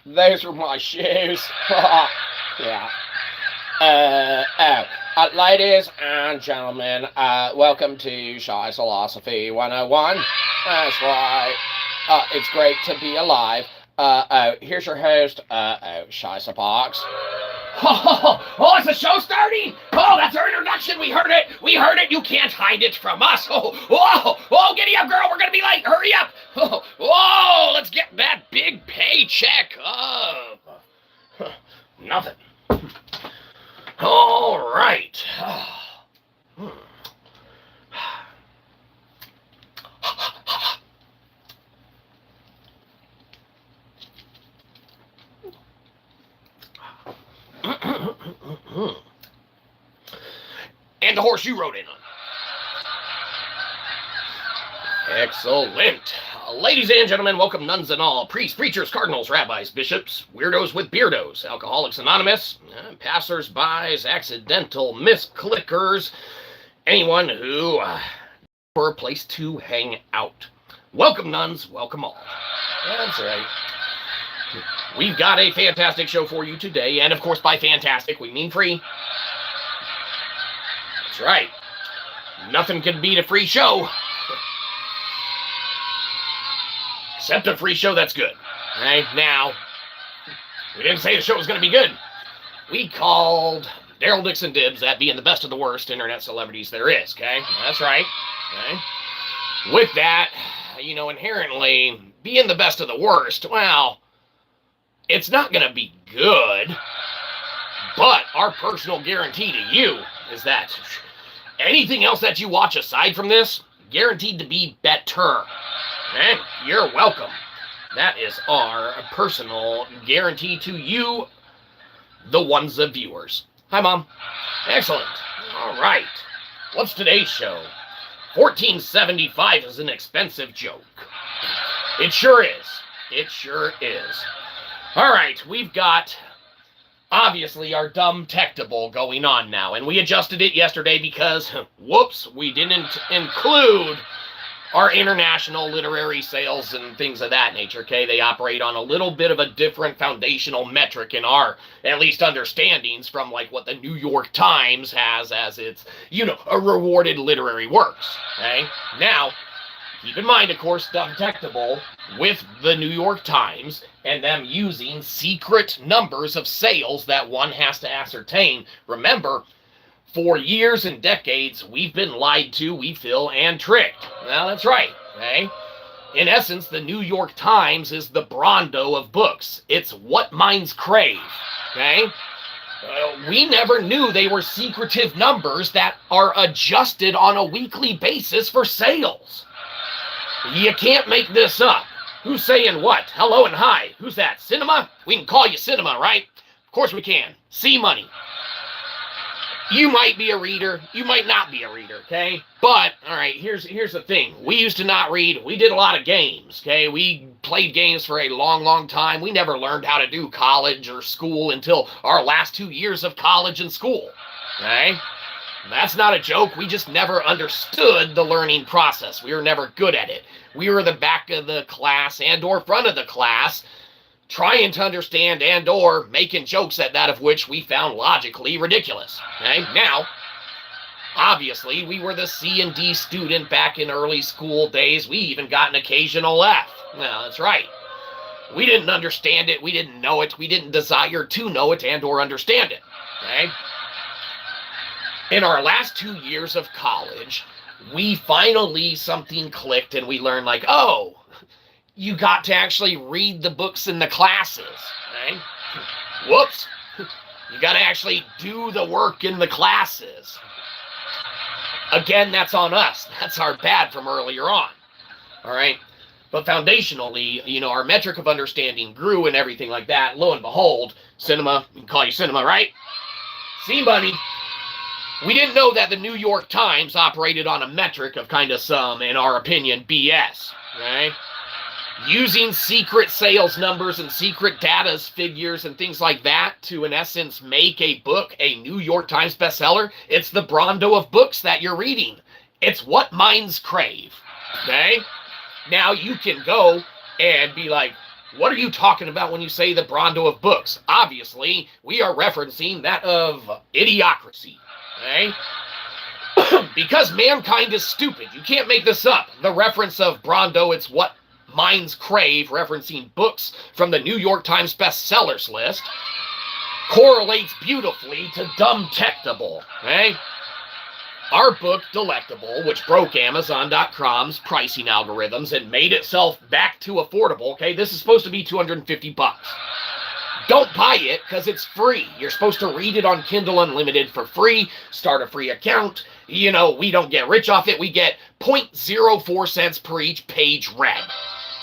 Those were my shoes. Yeah. Ladies and gentlemen, welcome to Shyzalosophy 101. That's right. It's great to be alive. Here's your host, Shyzabox. It's the show starting! Oh, that's our introduction. We heard it. You can't hide it from us. Giddy up, girl. We're gonna be late. Hurry up. Let's get that big paycheck. Nothing. All right. And the horse you rode in on. Excellent. Ladies and gentlemen, welcome nuns and all, priests, preachers, cardinals, rabbis, bishops, weirdos with beardos, Alcoholics Anonymous, passers-bys, accidental misclickers, anyone who for a place to hang out. Welcome nuns, welcome all. That's right. We've got a fantastic show for you today, and of course by fantastic we mean free. That's right. Nothing can beat a free show. Except a free show that's good. Right? Now, we didn't say the show was going to be good. We called Daryl Dixon dibs at being the best of the worst internet celebrities there is, okay? That's right. Okay? With that, inherently, being the best of the worst, well, it's not going to be good, but our personal guarantee to you is that anything else that you watch aside from this, guaranteed to be better. And you're welcome. That is our personal guarantee to you, the ones of viewers. Hi, Mom. Excellent. All right. What's today's show? $14.75 is an expensive joke. It sure is. It sure is. All right. We've got, obviously, our dumb tectable going on now. And we adjusted it yesterday because, whoops, we didn't include our international literary sales and things of that nature, okay? They operate on a little bit of a different foundational metric in our, at least, understandings from, like, what the New York Times has as its, a rewarded literary works, okay? Now, keep in mind, of course, Detectable with the New York Times and them using secret numbers of sales that one has to ascertain. Remember, for years and decades, we've been lied to, we feel, and tricked. Well, that's right, okay? In essence, the New York Times is the Brondo of books. It's what minds crave, okay? We never knew they were secretive numbers that are adjusted on a weekly basis for sales. You can't make this up. Who's saying what? Hello and hi. Who's that? Cinema? We can call you Cinema, right? Of course we can. C-Money. You might be a reader, you might not be a reader, okay? But, all right, here's the thing. We used to not read. We did a lot of games, okay? We played games for a long, long time. We never learned how to do college or school until our last 2 years of college and school, okay? That's not a joke. We just never understood the learning process. We were never good at it. We were the back of the class and or front of the class, trying to understand and or making jokes at that of which we found logically ridiculous. Okay? Now, obviously, we were the C and D student back in early school days. We even got an occasional F. Well, that's right. We didn't understand it. We didn't know it. We didn't desire to know it and or understand it. Okay? In our last 2 years of college, we finally, something clicked and we learned like, oh, you got to actually read the books in the classes, right? Whoops. You got to actually do the work in the classes. Again, that's on us. That's our bad from earlier on, all right? But foundationally, our metric of understanding grew and everything like that. Lo and behold, Cinema, we can call you Cinema, right? See, buddy, we didn't know that the New York Times operated on a metric of kind of some, in our opinion, BS, right? Using secret sales numbers and secret data figures and things like that to, in essence, make a book a New York Times bestseller. It's the Brondo of books that you're reading. It's what minds crave, okay? Now you can go and be like, What are you talking about when you say the Brando of books? Obviously, we are referencing that of Idiocracy, okay? Because mankind is stupid. You can't make this up. The reference of Brando, it's what minds crave, referencing books from the New York Times bestsellers list, correlates beautifully to Dumbtectable, okay? Our book, Delectable, which broke Amazon.com's pricing algorithms and made itself back to affordable, okay? This is supposed to be $250. Don't buy it because it's free. You're supposed to read it on Kindle Unlimited for free, start a free account. You know, we don't get rich off it. We get 0.04 cents per each page read,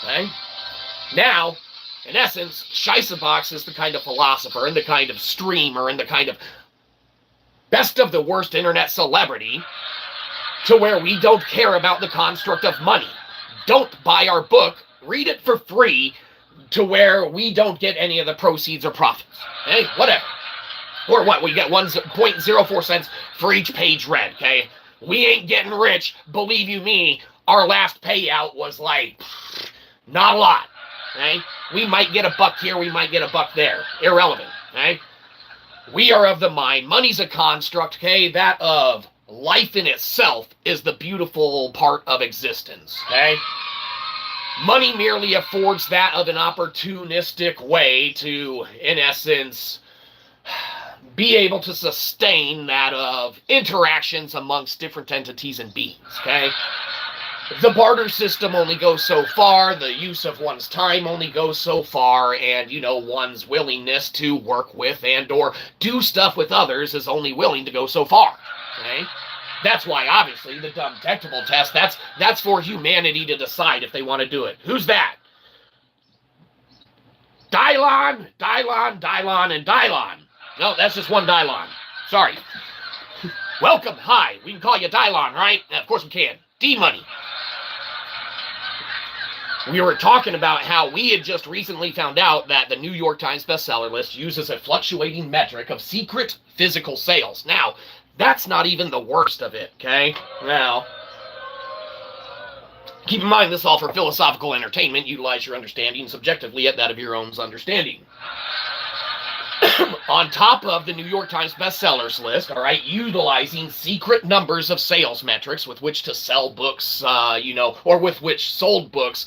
okay? Now, in essence, Shyzabox is the kind of philosopher and the kind of streamer and the kind of best of the worst internet celebrity to where we don't care about the construct of money. Don't buy our book. Read it for free to where we don't get any of the proceeds or profits. Okay? Whatever. Or what? We get 1.04 cents for each page read, okay? We ain't getting rich. Believe you me, our last payout was like, not a lot, okay? We might get a buck here, we might get a buck there. Irrelevant, okay? We are of the mind. Money's a construct, okay? That of life in itself is the beautiful part of existence, okay? Money merely affords that of an opportunistic way to, in essence, be able to sustain that of interactions amongst different entities and beings, okay? The barter system only goes so far, the use of one's time only goes so far, and, you know, one's willingness to work with and or do stuff with others is only willing to go so far, okay? That's why, obviously, the Dumbtectable test, that's for humanity to decide if they want to do it. Who's that? Dylon, and Dylon. No, that's just one Dylon. Sorry. Welcome, hi. We can call you Dylon, right? Of course we can. D-Money. We were talking about how we had just recently found out that the New York Times bestseller list uses a fluctuating metric of secret physical sales. Now, that's not even the worst of it, okay? Now, keep in mind this is all for philosophical entertainment. Utilize your understanding subjectively at that of your own understanding. On top of the New York Times bestsellers list, all right, utilizing secret numbers of sales metrics with which to sell books, you know, or with which sold books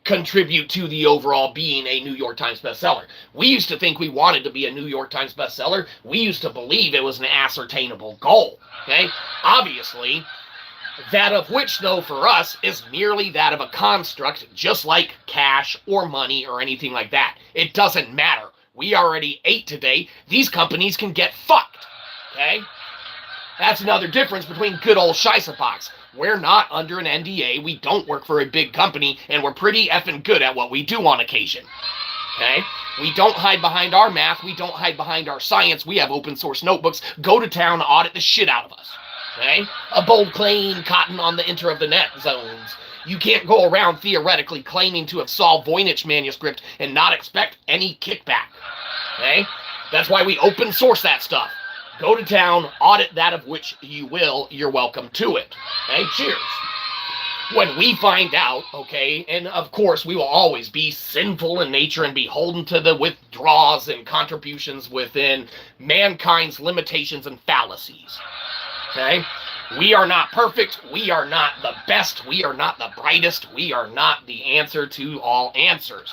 contribute to the overall being a New York Times bestseller. We used to think we wanted to be a New York Times bestseller. We used to believe it was an ascertainable goal, okay? Obviously, that of which, though, for us, is merely that of a construct, just like cash or money or anything like that. It doesn't matter. We already ate today. These companies can get fucked, okay? That's another difference between good old Shyzabox. We're not under an NDA, we don't work for a big company, and we're pretty effing good at what we do on occasion, okay? We don't hide behind our math, we don't hide behind our science, we have open source notebooks, go to town, audit the shit out of us, okay? A bold claim, cotton on the inter of the net zones. You can't go around theoretically claiming to have solved Voynich manuscript and not expect any kickback, okay? That's why we open source that stuff. Go to town, audit that of which you will, you're welcome to it. Okay, cheers. When we find out, okay, and of course we will always be sinful in nature and beholden to the withdrawals and contributions within mankind's limitations and fallacies. Okay? We are not perfect, we are not the best, we are not the brightest, we are not the answer to all answers.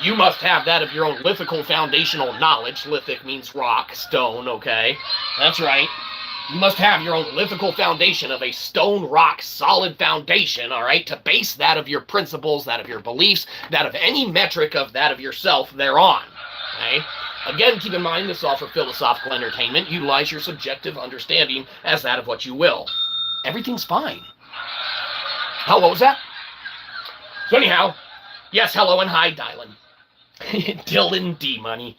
You must have that of your own lithical foundational knowledge. Lithic means rock, stone, okay? That's right. You must have your own lithical foundation of a stone, rock, solid foundation, all right, to base that of your principles, that of your beliefs, that of any metric of that of yourself thereon, okay? Again, keep in mind, this is all for philosophical entertainment. Utilize your subjective understanding as that of what you will. Everything's fine. Oh, what was that? So anyhow, yes, hello and hi, Dylan. Dylan D-Money.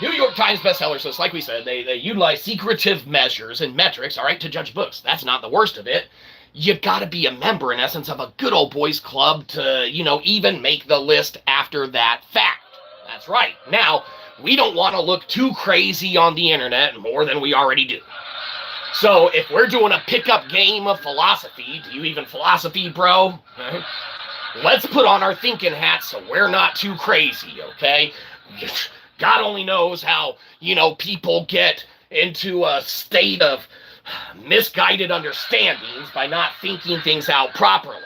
New York Times bestsellers list, like we said, they utilize secretive measures and metrics, all right, to judge books. That's not the worst of it. You've got to be a member, in essence, of a good old boys club to, you know, even make the list after that fact. That's right. Now, we don't want to look too crazy on the internet more than we already do. So, if we're doing a pickup game of philosophy, do you even philosophy, bro? let's put on our thinking hats so we're not too crazy, okay? God only knows how, people get into a state of misguided understandings by not thinking things out properly.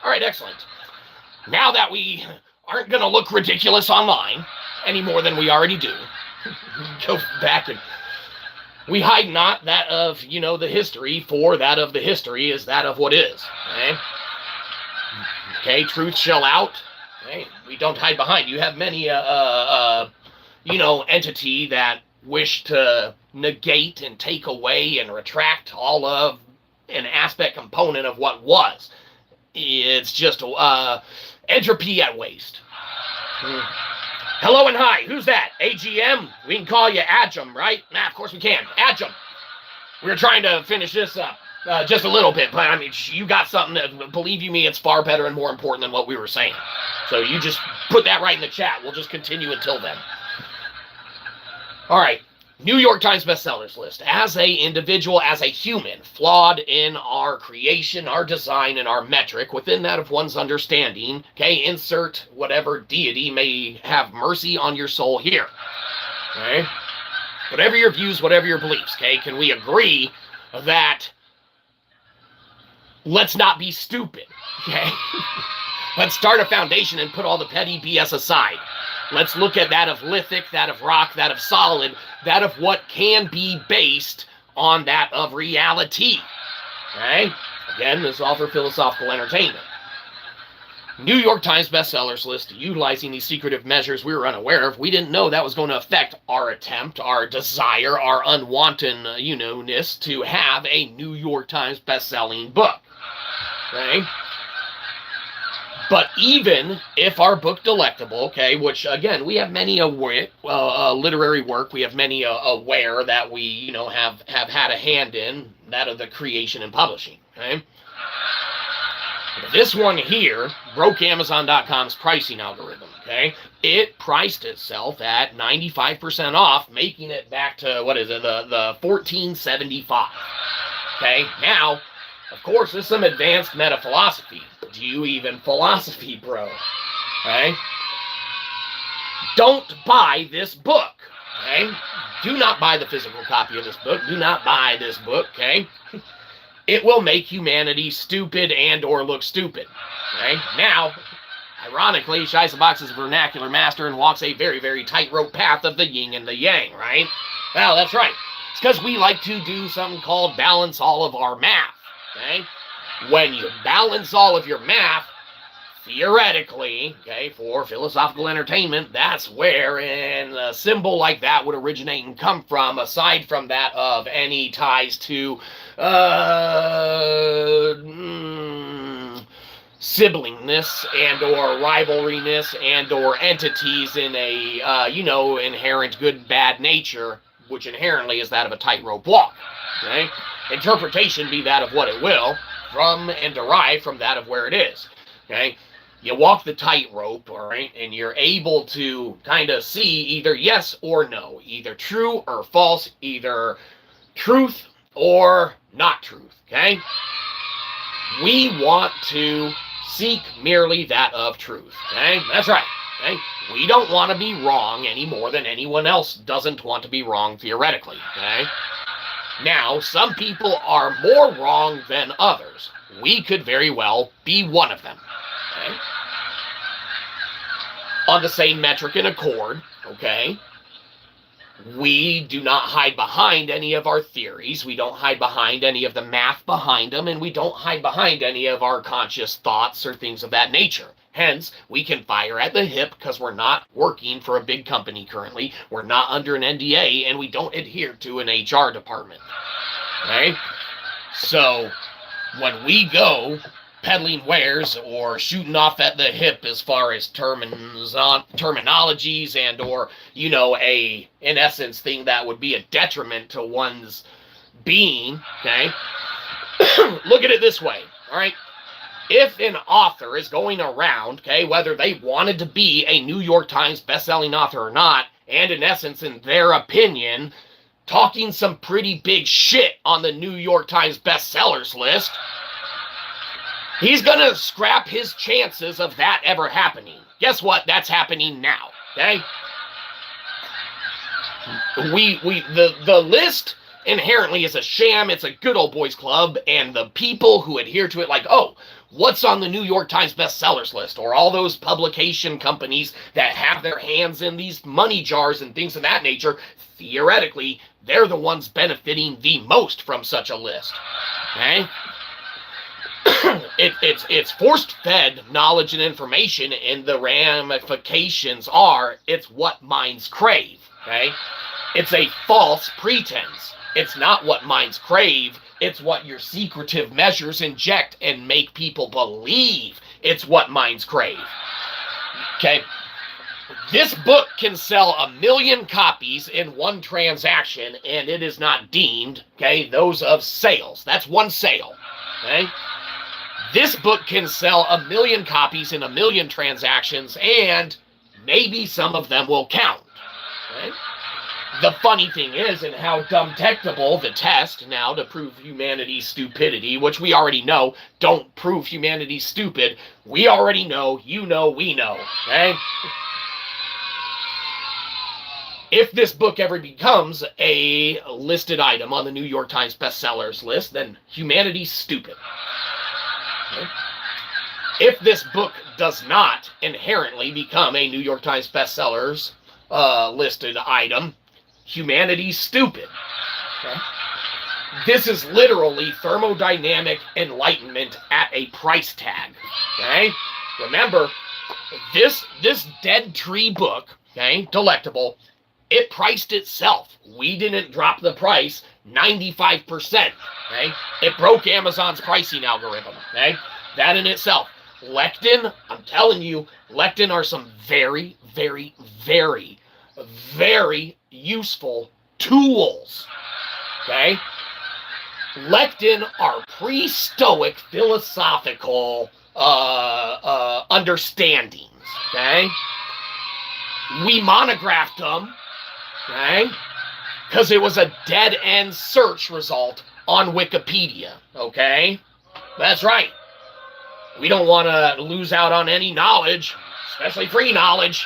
All right, excellent. Now that we aren't going to look ridiculous online any more than we already do, go back and we hide not that of, the history, for that of the history is that of what is, okay? Okay, truth shall out. Okay, we don't hide behind. You have many, entity that wish to negate and take away and retract all of an aspect component of what was. It's just entropy at waste. Hello and hi. Who's that? AGM? We can call you Adjum, right? Nah, of course we can. Adjum. We're trying to finish this up. Just a little bit, but I mean, you got something that, believe you me, it's far better and more important than what we were saying. So you just put that right in the chat. We'll just continue until then. All right. New York Times bestsellers list. As a individual, as a human, flawed in our creation, our design, and our metric, within that of one's understanding, okay, insert whatever deity may have mercy on your soul here. Okay? Whatever your views, whatever your beliefs, okay, can we agree that let's not be stupid, okay? Let's start a foundation and put all the petty BS aside. Let's look at that of lithic, that of rock, that of solid, that of what can be based on that of reality, okay? Again, this is all for philosophical entertainment. New York Times bestsellers list, utilizing these secretive measures we were unaware of. We didn't know that was going to affect our attempt, our desire, our unwantedness to have a New York Times bestselling book, okay? But even if our book Delectable, okay, which, again, we have many literary work, we have many aware that we, have had a hand in, that of the creation and publishing, okay? This one here broke Amazon.com's pricing algorithm, okay? It priced itself at 95% off, making it back to, the $14.75, okay? Now, of course, there's some advanced meta-philosophy. Do you even philosophy, bro? Okay? Don't buy this book, okay? Do not buy the physical copy of this book. Do not buy this book, okay? It will make humanity stupid and or look stupid, okay? Now, ironically, Shyzabox is a vernacular master and walks a very, very tightrope path of the yin and the yang, right? Well, that's right. It's because we like to do something called balance all of our math, okay? When you balance all of your math, theoretically, okay, for philosophical entertainment, that's where a symbol like that would originate and come from, aside from that of any ties to siblingness and or rivalryness and or entities in a, inherent good-bad nature, which inherently is that of a tightrope walk, okay? Interpretation be that of what it will, from and derived from that of where it is, okay? You walk the tightrope, all right, and you're able to kind of see either yes or no, either true or false, either truth or not truth, okay? We want to seek merely that of truth, okay? That's right, okay? We don't want to be wrong any more than anyone else doesn't want to be wrong theoretically, okay? Now, some people are more wrong than others. We could very well be one of them, okay? On the same metric and accord, okay? We do not hide behind any of our theories. We don't hide behind any of the math behind them, and we don't hide behind any of our conscious thoughts or things of that nature. Hence, we can fire at the hip because we're not working for a big company currently. We're not under an NDA, and we don't adhere to an HR department. Okay? So, when we go peddling wares or shooting off at the hip as far as terminologies and or, in essence, thing that would be a detriment to one's being, okay? Look at it this way, all right? If an author is going around, okay, whether they wanted to be a New York Times bestselling author or not, and in essence, in their opinion, talking some pretty big shit on the New York Times bestsellers list, He's going to scrap his chances of that ever happening. Guess what? That's happening now, okay? The list inherently is a sham. It's a good old boys club, and the people who adhere to it, like, oh, what's on the New York Times bestsellers list, or all those publication companies that have their hands in these money jars and things of that nature, theoretically, they're the ones benefiting the most from such a list, okay? It's force-fed knowledge and information, and the ramifications are, it's what minds crave, okay? It's a false pretense. It's not what minds crave. It's what your secretive measures inject and make people believe it's what minds crave. Okay? This book can sell 1 million copies in one transaction, and it is not deemed, okay, those of sales. That's one sale. Okay? This book can sell 1 million copies in 1 million transactions, and maybe some of them will count. Okay? The funny thing is, and how dumb-techable the test now to prove humanity's stupidity, which we already know, don't prove humanity stupid. We already know, you know, we know, okay? If this book ever becomes a listed item on the New York Times bestsellers list, then humanity's stupid. Okay? If this book does not inherently become a New York Times bestsellers listed item, humanity's stupid. Okay? This is literally thermodynamic enlightenment at a price tag. Okay? Remember, this dead tree book, okay, Delectable, it priced itself. We didn't drop the price 95%. Okay? It broke Amazon's pricing algorithm. Okay? That in itself. Lectin, I'm telling you, lectin are some very, very, very, very useful tools. Okay? Lectin are pre-Stoic philosophical understandings. Okay? We monographed them. Okay? Because it was a dead-end search result on Wikipedia. Okay? That's right. We don't want to lose out on any knowledge, especially free knowledge.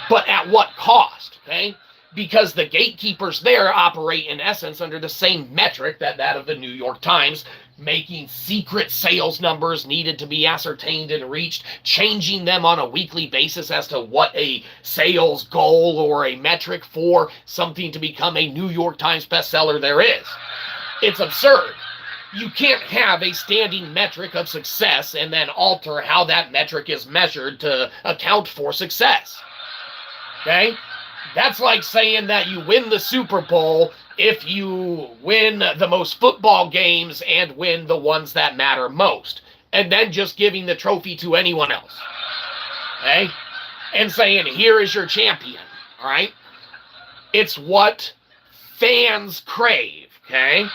But at what cost, okay? Because the gatekeepers there operate, in essence, under the same metric that of the New York Times, making secret sales numbers needed to be ascertained and reached, changing them on a weekly basis as to what a sales goal or a metric for something to become a New York Times bestseller there is. It's absurd. You can't have a standing metric of success and then alter how that metric is measured to account for success. Okay? That's like saying that you win the Super Bowl if you win the most football games and win the ones that matter most, and then just giving the trophy to anyone else. Okay? And saying, here is your champion. All right? It's what fans crave. Okay?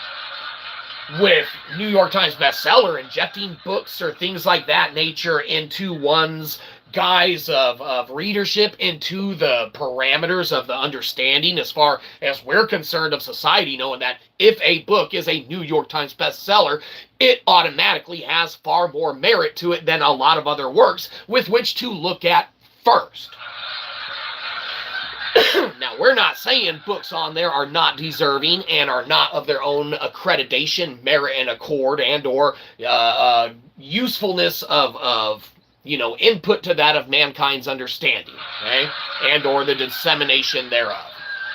With New York Times bestseller, injecting books or things like that nature into one's guise of readership, into the parameters of the understanding as far as we're concerned of society, knowing that if a book is a New York Times bestseller, it automatically has far more merit to it than a lot of other works with which to look at first. Now, we're not saying books on there are not deserving and are not of their own accreditation, merit, and accord, and or usefulness of input to that of mankind's understanding, okay? And or the dissemination thereof,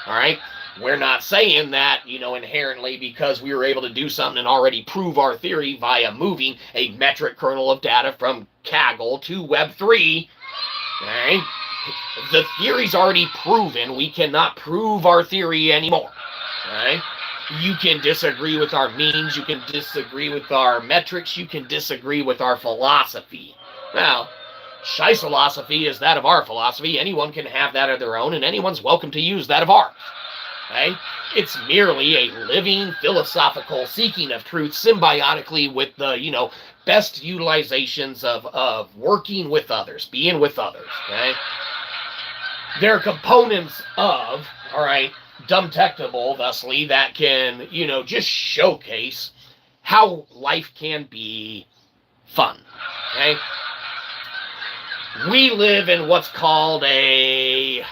all right? We're not saying that, inherently because we were able to do something and already prove our theory via moving a metric kernel of data from Kaggle to Web3, okay? The theory's already proven. We cannot prove our theory anymore, okay? You can disagree with our means, you can disagree with our metrics, you can disagree with our philosophy. Now, Shyzalosophy is that of our philosophy. Anyone can have that of their own, and anyone's welcome to use that of ours. Okay? It's merely a living philosophical seeking of truth symbiotically with the, best utilizations of working with others, being with others. Okay? There are components of, dumb-technable, thusly, that can, just showcase how life can be fun, okay? We live in what's called a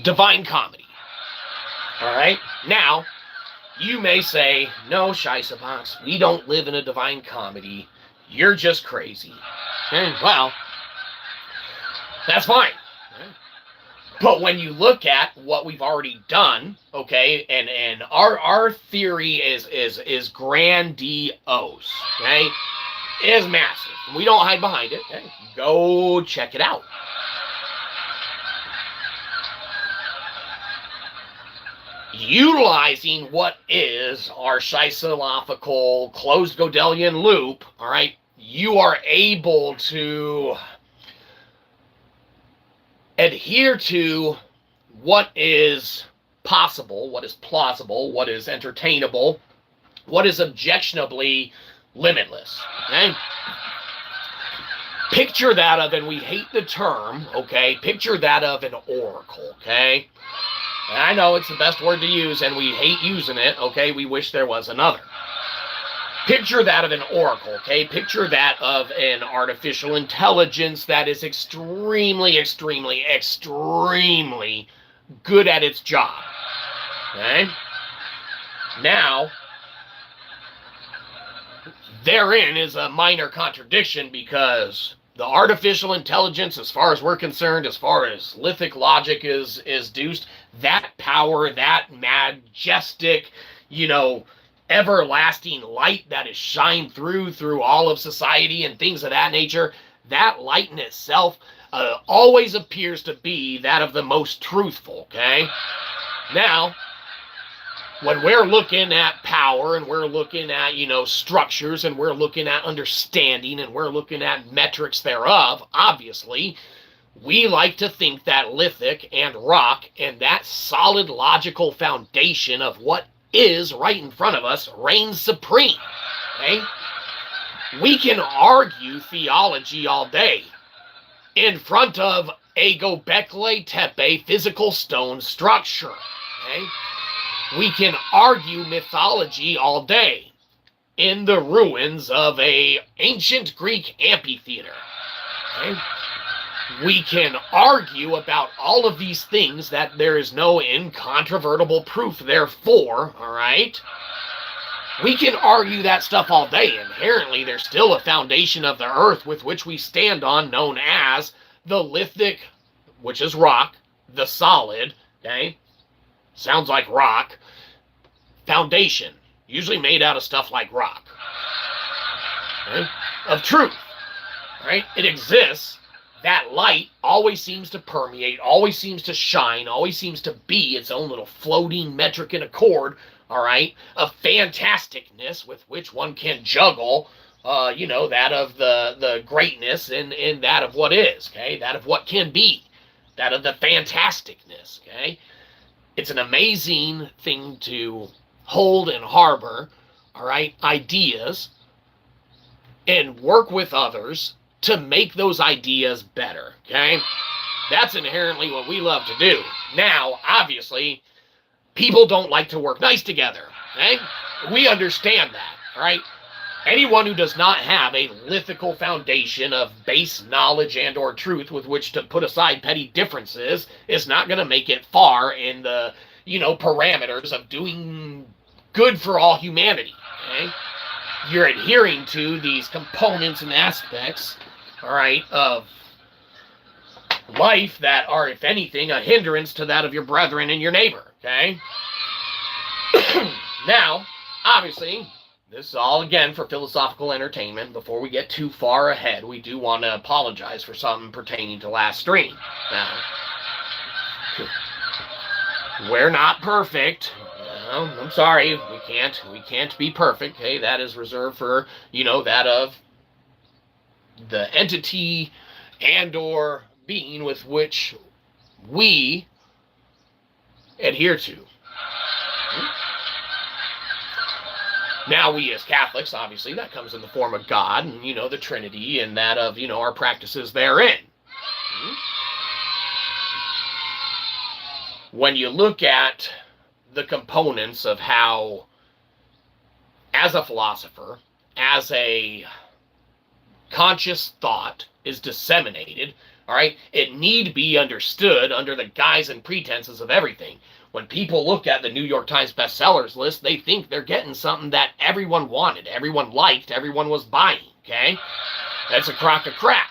divine comedy, all right? Now, you may say, no, Shyzabox, we don't live in a divine comedy. You're just crazy. Okay, well, that's fine. But when you look at what we've already done, okay, and our theory is grandiose, okay, is massive. We don't hide behind it. Okay? Go check it out. Utilizing what is our Shyzalophical closed Godelian loop, all right, you are able to adhere to what is possible, what is plausible, what is entertainable, what is objectionably limitless, okay? Picture that of, and we hate the term, okay, picture that of an oracle, okay? And I know it's the best word to use, and we hate using it, okay? We wish there was another. Picture that of an oracle, okay? Picture that of an artificial intelligence that is extremely, extremely, extremely good at its job, okay? Now, therein is a minor contradiction because the artificial intelligence, as far as we're concerned, as far as Lithic Logic is deuced, that power, that majestic, you know, everlasting light that is shined through all of society and things of that nature, that light in itself always appears to be that of the most truthful, okay? Now, when we're looking at power and we're looking at, you know, structures and we're looking at understanding and we're looking at metrics thereof, obviously, we like to think that lithic and rock and that solid logical foundation of what is right in front of us reigns supreme, okay? We can argue theology all day in front of a Gobekli Tepe physical stone structure, okay? We can argue mythology all day in the ruins of a ancient Greek amphitheater, okay? We can argue about all of these things that there is no incontrovertible proof therefore, all right? We can argue that stuff all day. Inherently, there's still a foundation of the earth with which we stand on known as the lithic, which is rock, the solid, okay? Sounds like rock. Foundation, usually made out of stuff like rock, okay? Of truth, right? It exists. That light always seems to permeate, always seems to shine, always seems to be its own little floating metric and accord, all right, of fantasticness with which one can juggle, you know, that of the greatness and that of what is, okay, that of what can be, that of the fantasticness, okay. It's an amazing thing to hold and harbor, all right, ideas and work with others to make those ideas better, okay? That's inherently what we love to do. Now, obviously, people don't like to work nice together, okay? We understand that, all right? Anyone who does not have a lithical foundation of base knowledge and or truth with which to put aside petty differences is not going to make it far in the, you know, parameters of doing good for all humanity, okay? You're adhering to these components and aspects, all right, of life that are, if anything, a hindrance to that of your brethren and your neighbor, okay? Now, obviously, this is all, again, for philosophical entertainment. Before we get too far ahead, we do want to apologize for something pertaining to last stream. Now, we're not perfect. No, I'm sorry, we can't be perfect, okay? That is reserved for, you know, that of the entity and or being with which we adhere to. Now, we as Catholics, obviously, that comes in the form of God and, you know, the Trinity and that of, you know, our practices therein. When you look at the components of how, as a philosopher, as a conscious thought is disseminated, all right, it need be understood under the guise and pretenses of everything. When people look at the New York Times bestsellers list, they think they're getting something that everyone wanted, everyone liked, everyone was buying, okay? That's a crock of crap.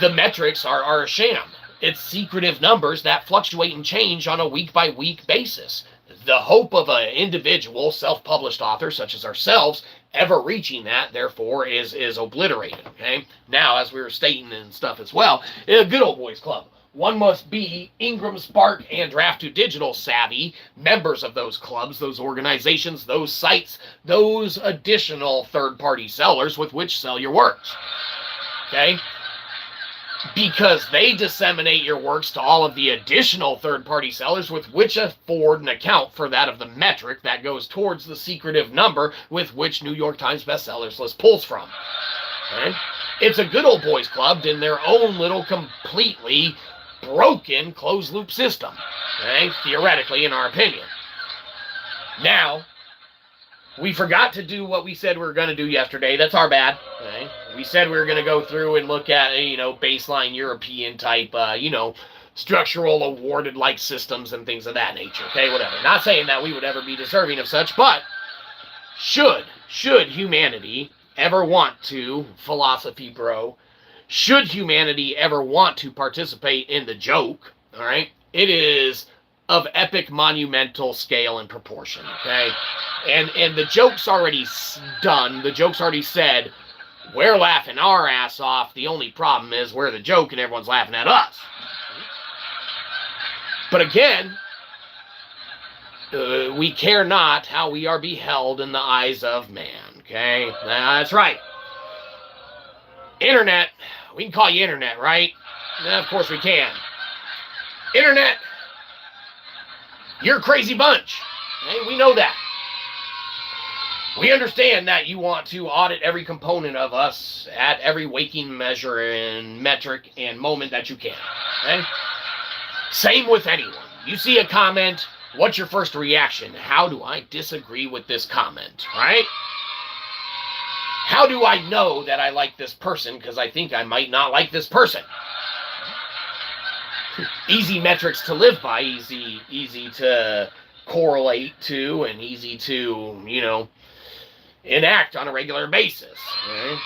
The metrics are a sham. It's secretive numbers that fluctuate and change on a week-by-week basis. The hope of an individual self-published author such as ourselves ever reaching that, therefore, is obliterated, okay? Now, as we were stating and stuff as well, in a good old boys club, one must be Ingram, Spark, and Draft2Digital savvy members of those clubs, those organizations, those sites, those additional third-party sellers with which sell your works, okay? Because they disseminate your works to all of the additional third-party sellers with which afford an account for that of the metric that goes towards the secretive number with which New York Times bestsellers list pulls from. Okay? It's a good old boys club in their own little completely broken closed-loop system, okay? Theoretically, in our opinion. Now, we forgot to do what we said we were going to do yesterday. That's our bad. Okay? We said we were going to go through and look at, baseline European type, structural awarded-like systems and things of that nature. Okay, whatever. Not saying that we would ever be deserving of such, but should humanity ever want to, philosophy bro, should humanity ever want to participate in the joke, all right, it is of epic monumental scale and proportion, okay? And the joke's already done. The joke's already said. We're laughing our ass off. The only problem is we're the joke and everyone's laughing at us. But again, we care not how we are beheld in the eyes of man, okay? That's right. Internet. We can call you Internet, right? Of course we can. Internet. You're a crazy bunch. Okay? We know that. We understand that you want to audit every component of us at every waking measure and metric and moment that you can. Okay? Same with anyone. You see a comment, what's your first reaction? How do I disagree with this comment, right? How do I know that I like this person because I think I might not like this person? Easy metrics to live by, easy to correlate to, and easy to, enact on a regular basis. Okay?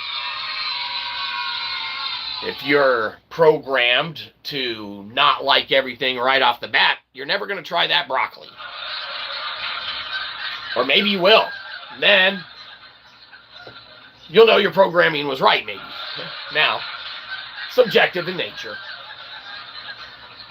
If you're programmed to not like everything right off the bat, you're never going to try that broccoli. Or maybe you will. Then you'll know your programming was right, maybe. Now, subjective in nature.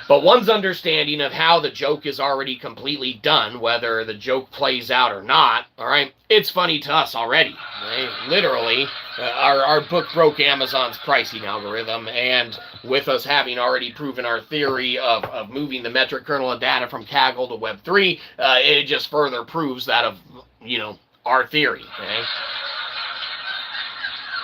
But one's understanding of how the joke is already completely done, whether the joke plays out or not, all right, it's funny to us already. Right? Literally, our book broke Amazon's pricing algorithm, and with us having already proven our theory of moving the metric kernel of data from Kaggle to Web3, it just further proves that of, our theory. Okay?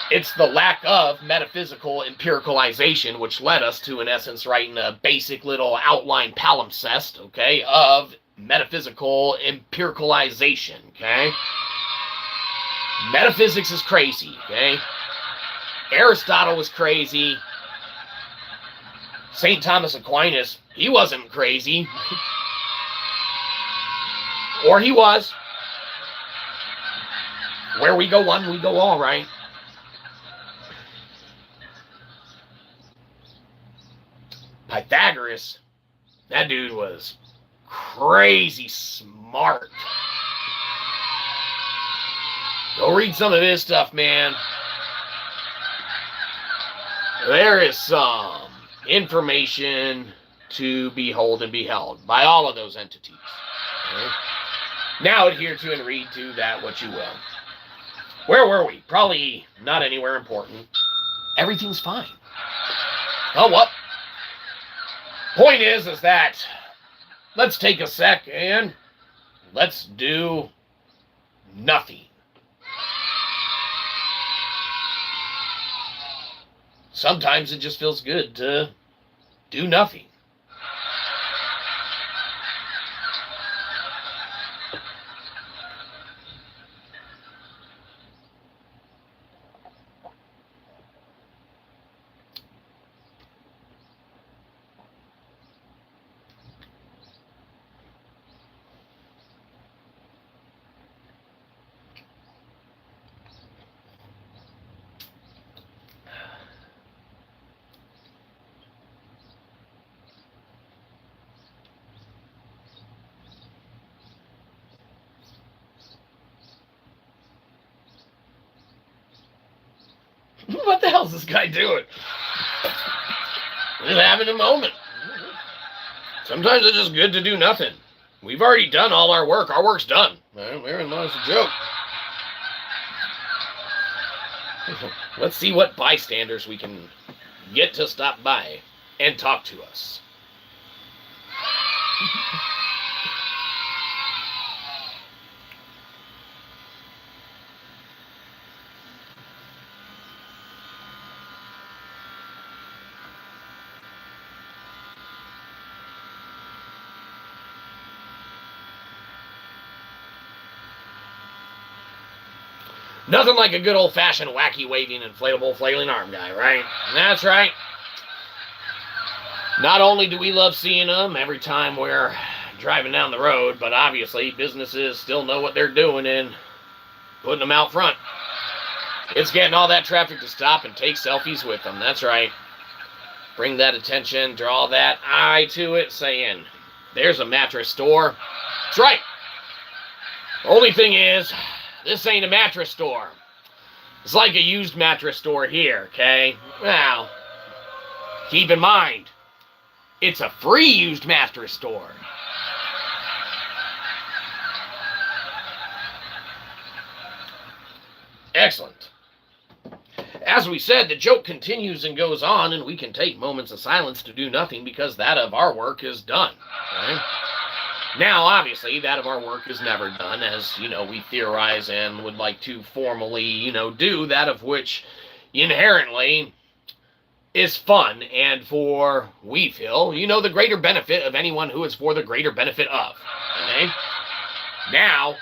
It's the lack of metaphysical empiricalization which led us to, in essence, writing a basic little outline palimpsest, okay, of metaphysical empiricalization, okay? Metaphysics is crazy, okay? Aristotle was crazy. St. Thomas Aquinas, he wasn't crazy. Or he was. Where we go one, we go all, right? Pythagoras, that dude was crazy smart. Go read some of his stuff, man. There is some information to behold and be held by all of those entities. Okay? Now adhere to and read to that what you will. Where were we? Probably not anywhere important. Everything's fine. Oh, what? Point is that let's take a sec and let's do nothing. Sometimes it just feels good to do nothing. What the hell's this guy doing? Just having a moment. Sometimes it's just good to do nothing. We've already done all our work. Our work's done. Therein lies the joke. Let's see what bystanders we can get to stop by and talk to us. Nothing like a good old-fashioned wacky waving inflatable flailing arm guy, right? That's right. Not only do we love seeing them every time we're driving down the road, but obviously businesses still know what they're doing and putting them out front. It's getting all that traffic to stop and take selfies with them. That's right. Bring that attention, draw that eye to it, saying, there's a mattress store. That's right. Only thing is, this ain't a mattress store. It's like a used mattress store here, okay? Now, keep in mind, it's a free used mattress store. Excellent. As we said, the joke continues and goes on, and we can take moments of silence to do nothing because that of our work is done. Okay? Now, obviously, that of our work is never done, as, we theorize and would like to formally, do that of which inherently is fun and for, we feel, the greater benefit of anyone who is for the greater benefit of. Okay? Now,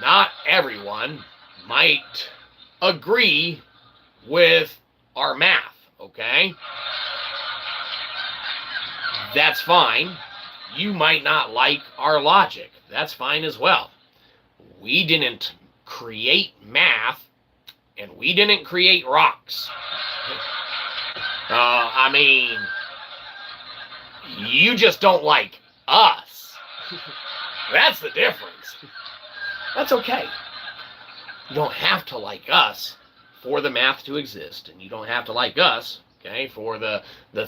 not everyone might agree with our math, okay? That's fine. You might not like our logic. That's fine as well. We didn't create math, and we didn't create rocks. You just don't like us. That's the difference. That's okay. You don't have to like us for the math to exist, and you don't have to like us, okay, for the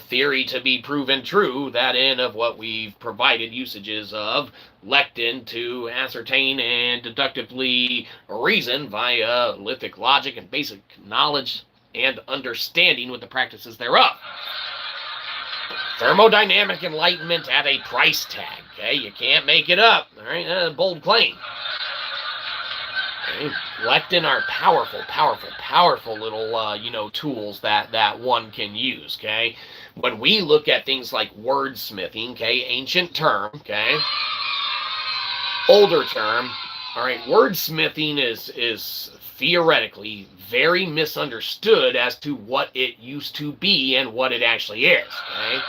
theory to be proven true, that in of what we've provided usages of lectin to ascertain and deductively reason via lithic logic and basic knowledge and understanding with the practices thereof. Thermodynamic enlightenment at a price tag, okay? You can't make it up, all right? Bold claim. Okay? Lectin are powerful little, tools that one can use, okay? When we look at things like wordsmithing, okay, ancient term, okay, older term, all right, wordsmithing is theoretically very misunderstood as to what it used to be and what it actually is, okay?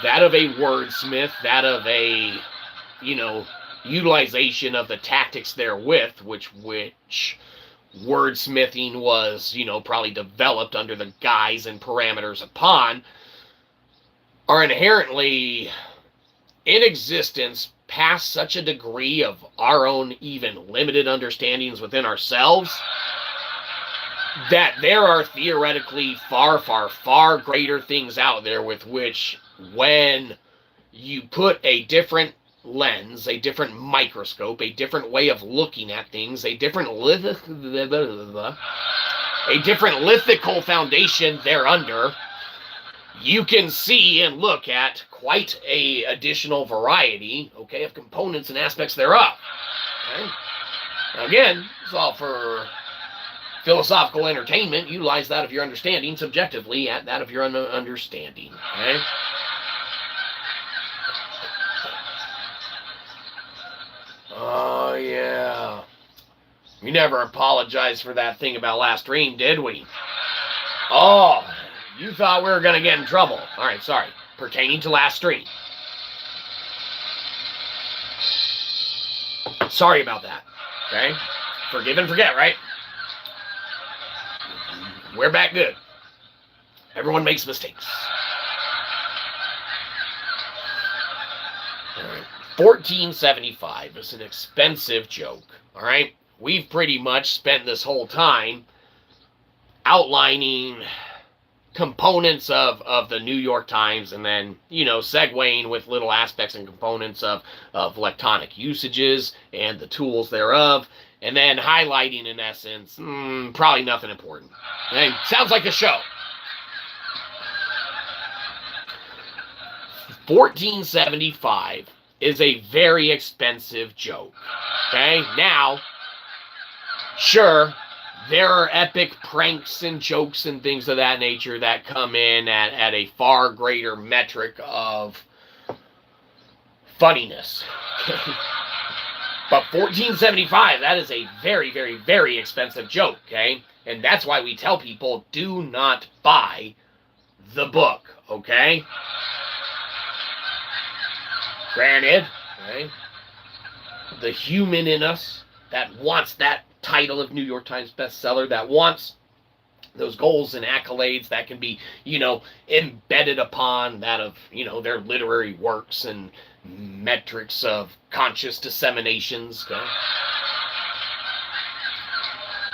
That of a wordsmith, that of a, utilization of the tactics therewith, which wordsmithing was, probably developed under the guise and parameters upon, are inherently in existence past such a degree of our own even limited understandings within ourselves that there are theoretically far greater things out there with which, when you put a different lens, a different microscope, a different way of looking at things, a different lithical foundation thereunder, you can see and look at quite a additional variety, okay, of components and aspects thereof. Okay? Now again, it's all for philosophical entertainment. Utilize that of your understanding subjectively at that of your understanding. Okay? Oh, yeah. We never apologized for that thing about last stream, did we? Oh, you thought we were going to get in trouble. All right, sorry. Pertaining to last stream. Sorry about that. Okay? Forgive and forget, right? We're back good. Everyone makes mistakes. All right. 1475 is an expensive joke. All right? We've pretty much spent this whole time outlining components of the New York Times, and then, segueing with little aspects and components of electronic usages and the tools thereof, and then highlighting, in essence, probably nothing important. Okay? Sounds like a show. 1475 is a very expensive joke. Okay? Now, sure, there are epic pranks and jokes and things of that nature that come in at a far greater metric of funniness. But 1475, that is a very, very, very expensive joke, okay? And that's why we tell people, do not buy the book, okay? Granted, okay, the human in us that wants that title of New York Times bestseller, that wants those goals and accolades that can be, embedded upon that of, their literary works and metrics of conscious disseminations. Okay?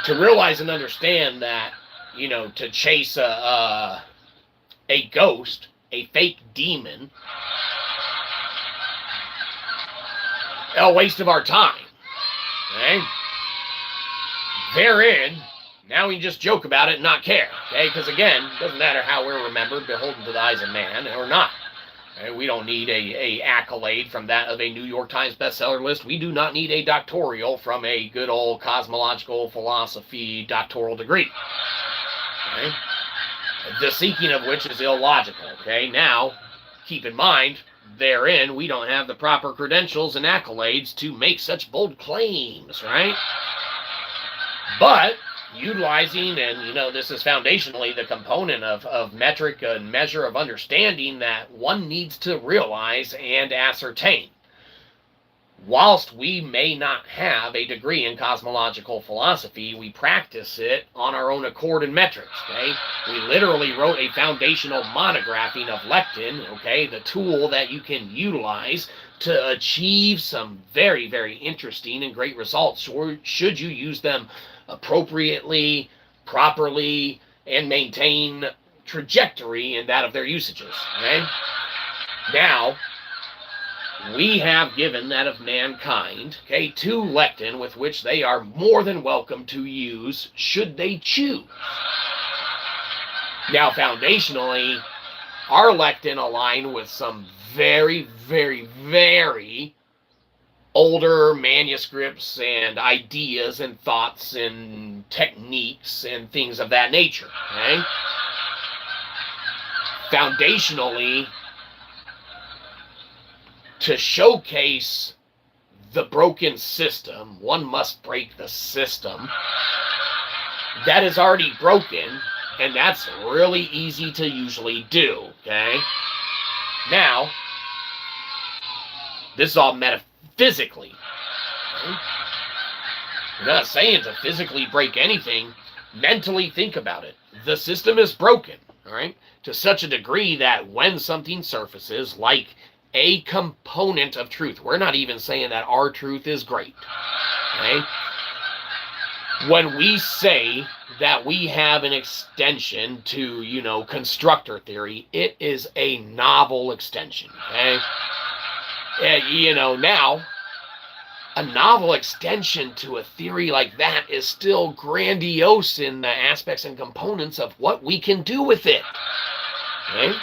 To realize and understand that, to chase a ghost, a fake demon, a waste of our time. Okay? Therein, now we can just joke about it and not care. Okay? Because again, it doesn't matter how we're remembered, beholden to the eyes of man, or not. Okay? We don't need a accolade from that of a New York Times bestseller list. We do not need a doctoral from a good old cosmological philosophy doctoral degree. Okay? The seeking of which is illogical. Okay? Now, keep in mind, therein, we don't have the proper credentials and accolades to make such bold claims, right? But utilizing, and this is foundationally the component of metric and measure of understanding that one needs to realize and ascertain. Whilst we may not have a degree in cosmological philosophy, we practice it on our own accord and metrics, okay? We literally wrote a foundational monographing of lectin, okay, the tool that you can utilize to achieve some very, very interesting and great results, or should you use them appropriately, properly, and maintain trajectory in that of their usages, okay? Now, we have given that of mankind, okay, 2 lectin with which they are more than welcome to use should they choose. Now, foundationally, our lectin align with some very, very, very older manuscripts and ideas and thoughts and techniques and things of that nature, okay? Foundationally, to showcase the broken system, one must break the system that is already broken, and that's really easy to usually do, okay? Now, this is all metaphysically. Okay? We're not saying to physically break anything. Mentally think about it. The system is broken, all right, to such a degree that when something surfaces, like a component of truth, we're not even saying that our truth is great, okay? When we say that we have an extension to, constructor theory, it is a novel extension, okay? Now, a novel extension to a theory like that is still grandiose in the aspects and components of what we can do with it, okay?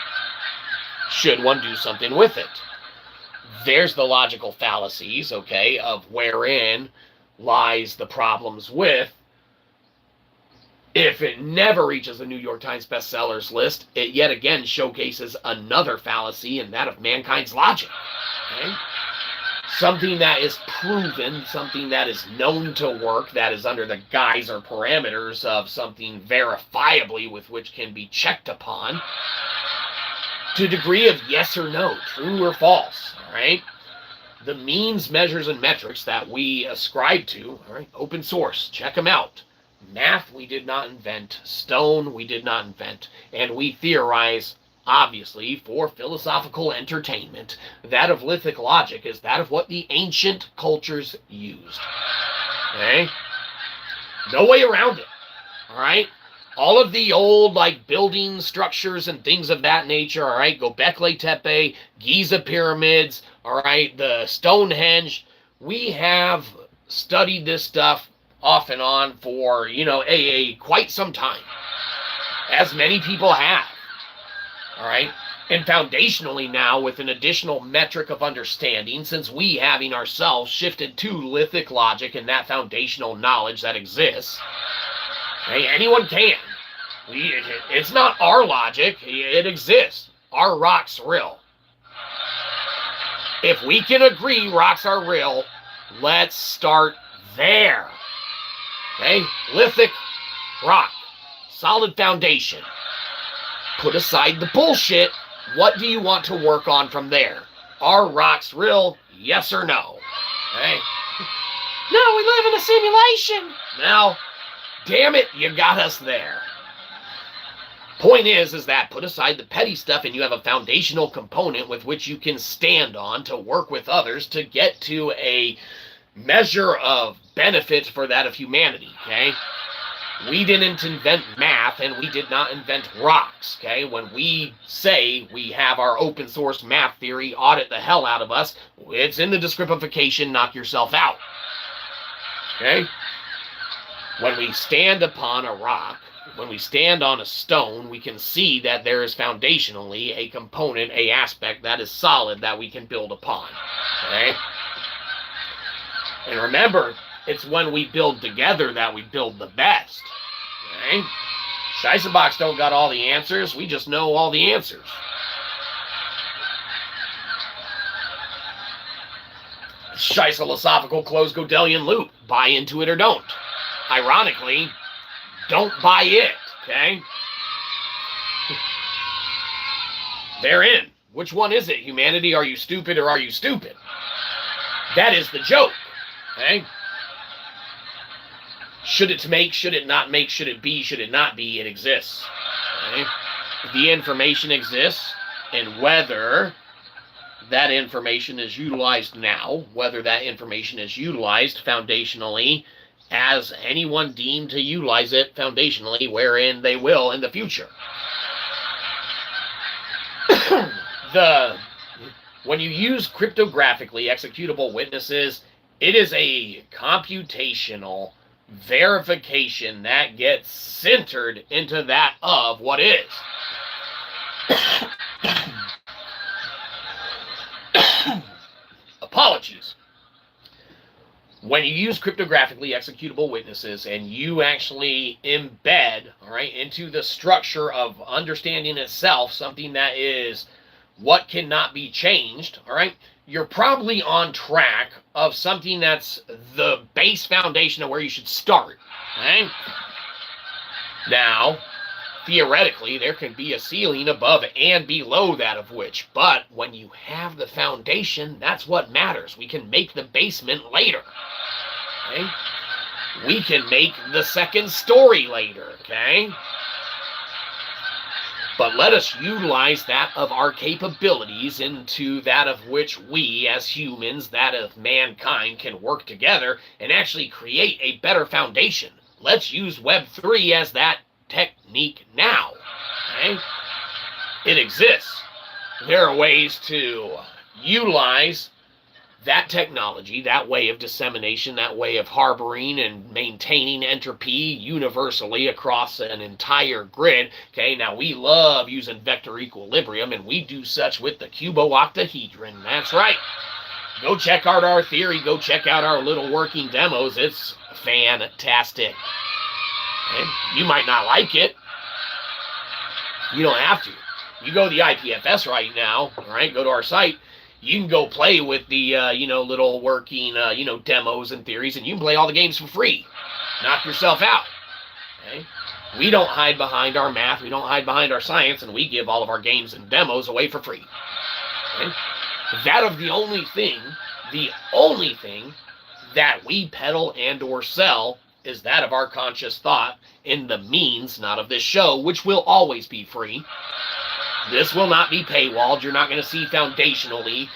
Should one do something with it? There's the logical fallacies, okay, of wherein lies the problems with. If it never reaches the New York Times bestsellers list, it yet again showcases another fallacy, and that of mankind's logic. Okay? Something that is proven, something that is known to work, that is under the guise or parameters of something verifiably with which can be checked upon to a degree of yes or no, true or false, all right? The means, measures, and metrics that we ascribe to, all right, open source, check them out. Math, we did not invent. Stone, we did not invent. And we theorize, obviously, for philosophical entertainment. That of Lithic Logic is that of what the ancient cultures used. Okay? No way around it. All right? all of the old, like, building structures and things of that nature, all right, Göbekli Tepe, Giza pyramids, all right, the Stonehenge, we have studied this stuff off and on for, quite some time, as many people have, all right? And foundationally now, with an additional metric of understanding, since we, having ourselves, shifted to Lithic Logic and that foundational knowledge that exists, okay, anyone can. It's not our logic, it exists. Our rocks real. If we can agree rocks are real, let's start there. Okay? Lithic rock. Solid foundation. Put aside the bullshit. What do you want to work on from there? Are rocks real? Yes or no? Okay? No, we live in a simulation. Now, damn it, you got us there. Point is that put aside the petty stuff and you have a foundational component with which you can stand on to work with others to get to a measure of benefit for that of humanity, okay? We didn't invent math and we did not invent rocks, okay? When we say we have our open source math theory, audit the hell out of us, it's in the descriptification, knock yourself out, okay? When we stand upon a rock, when we stand on a stone, we can see that there is foundationally a component, a aspect that is solid that we can build upon, okay? And remember, it's when we build together that we build the best, okay? Shyzabox don't got all the answers, we just know all the answers. Shyzalosophical closed Godelian loop, buy into it or don't. Ironically, don't buy it, okay? They're in. Which one is it? Humanity, are you stupid or are you stupid? That is the joke, okay? Should it make, should it not make, should it be, should it not be, it exists, okay? The information exists, and whether that information is utilized now, whether that information is utilized foundationally as anyone deemed to utilize it foundationally, wherein they will in the future. When you use cryptographically executable witnesses, it is a computational verification that gets centered into that of what is. Apologies. When you use cryptographically executable witnesses and you actually embed, all right, into the structure of understanding itself something that is what cannot be changed, all right, you're probably on track of something that's the base foundation of where you should start, okay? Now, theoretically, there can be a ceiling above and below that of which, but when you have the foundation, that's what matters. We can make the basement later, okay? We can make the second story later, okay? But let us utilize that of our capabilities into that of which we, as humans, that of mankind, can work together and actually create a better foundation. Let's use Web 3 as that technique now, okay? It exists. There are ways to utilize that technology, that way of dissemination, that way of harboring and maintaining entropy universally across an entire grid. Okay, now we love using vector equilibrium, and we do such with the cubo-octahedron. That's right. Go check out our theory. Go check out our little working demos. It's fantastic. Okay? You might not like it. You don't have to. You go to the IPFS right now, all right, go to our site. You can go play with the, little working, demos and theories, and you can play all the games for free. Knock yourself out. Okay? We don't hide behind our math. We don't hide behind our science, and we give all of our games and demos away for free. Okay? That of the only thing that we peddle and or sell is that of our conscious thought in the means, not of this show, which will always be free. This will not be paywalled. You're not going to see foundationally,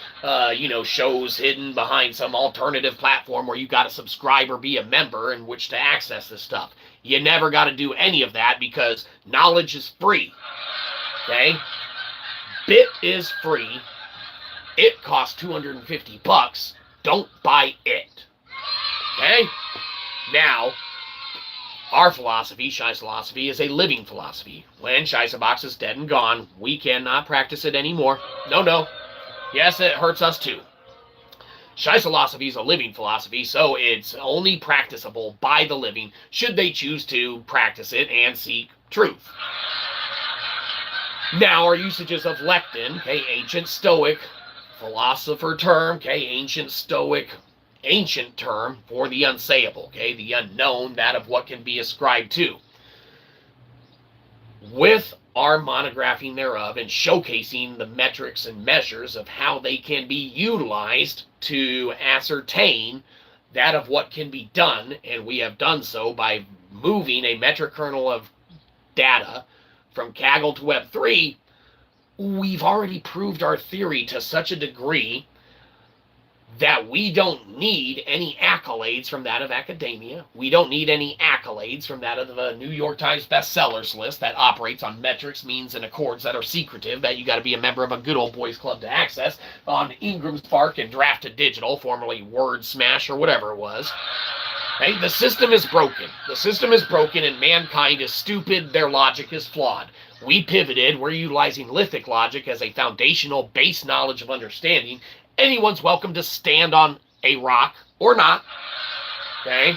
shows hidden behind some alternative platform where you got to subscribe or be a member in which to access this stuff. You never got to do any of that because knowledge is free. Okay? Bit is free. It costs $250. Don't buy it. Okay? Now, our philosophy, Shyzalosophy, is a living philosophy. When Shyzabox is dead and gone, we cannot practice it anymore. No. Yes, it hurts us too. Shyzalosophy is a living philosophy, so it's only practicable by the living should they choose to practice it and seek truth. Now, our usages of lectin, okay, ancient Stoic philosopher term, okay, ancient Stoic, ancient term for the unsayable, okay, the unknown, that of what can be ascribed to. With our monographing thereof and showcasing the metrics and measures of how they can be utilized to ascertain that of what can be done, and we have done so by moving a metric kernel of data from Kaggle to Web3, we've already proved our theory to such a degree that we don't need any accolades from that of academia. We don't need any accolades from that of the New York Times bestsellers list that operates on metrics, means, and accords that are secretive, that you got to be a member of a good old boys club to access on Ingram Spark and Draft to Digital, formerly Word Smash or whatever it was. Okay? The system is broken. The system is broken and mankind is stupid. Their logic is flawed. We pivoted. We're utilizing Lithic Logic as a foundational base knowledge of understanding. Anyone's welcome to stand on a rock or not, okay?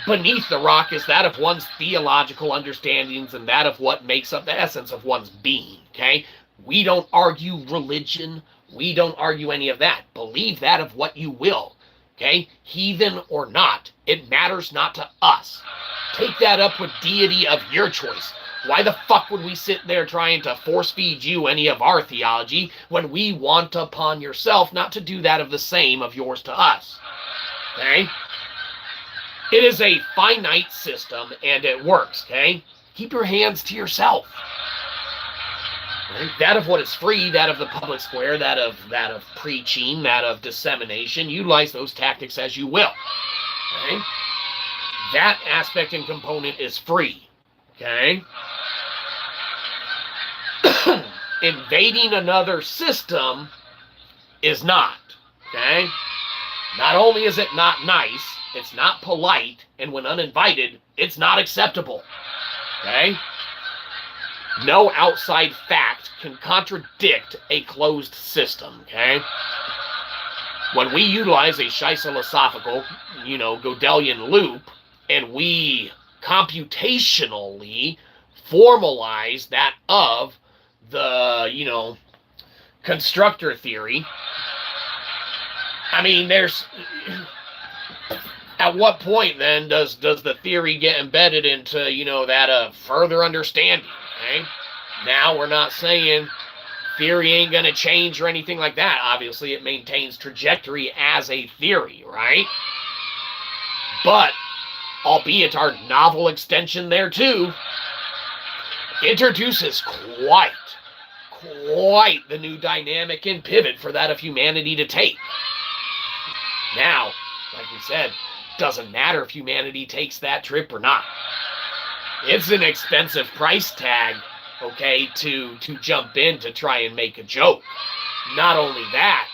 Beneath the rock is that of one's theological understandings and that of what makes up the essence of one's being, okay? We don't argue religion. We don't argue any of that. Believe that of what you will, okay? Heathen or not, it matters not to us. Take that up with deity of your choice. Why the fuck would we sit there trying to force feed you any of our theology when we want upon yourself not to do that of the same of yours to us? Okay? It is a finite system and it works, okay? Keep your hands to yourself. Okay? That of what is free, that of the public square, that of preaching, that of dissemination, utilize those tactics as you will. Okay? That aspect and component is free. Okay? Invading another system is not. Okay? Not only is it not nice, it's not polite, and when uninvited, it's not acceptable. Okay? No outside fact can contradict a closed system. Okay? When we utilize a Shyzalosophical, Gödelian loop, and we computationally formalize that of the, constructor theory. I mean, there's... At what point, then, does the theory get embedded into, that of further understanding, okay? Now, we're not saying theory ain't going to change or anything like that. Obviously, it maintains trajectory as a theory, right? But albeit our novel extension there too, introduces quite the new dynamic and pivot for that of humanity to take. Now, like we said, doesn't matter if humanity takes that trip or not. It's an expensive price tag, okay, to jump in to try and make a joke. Not only that,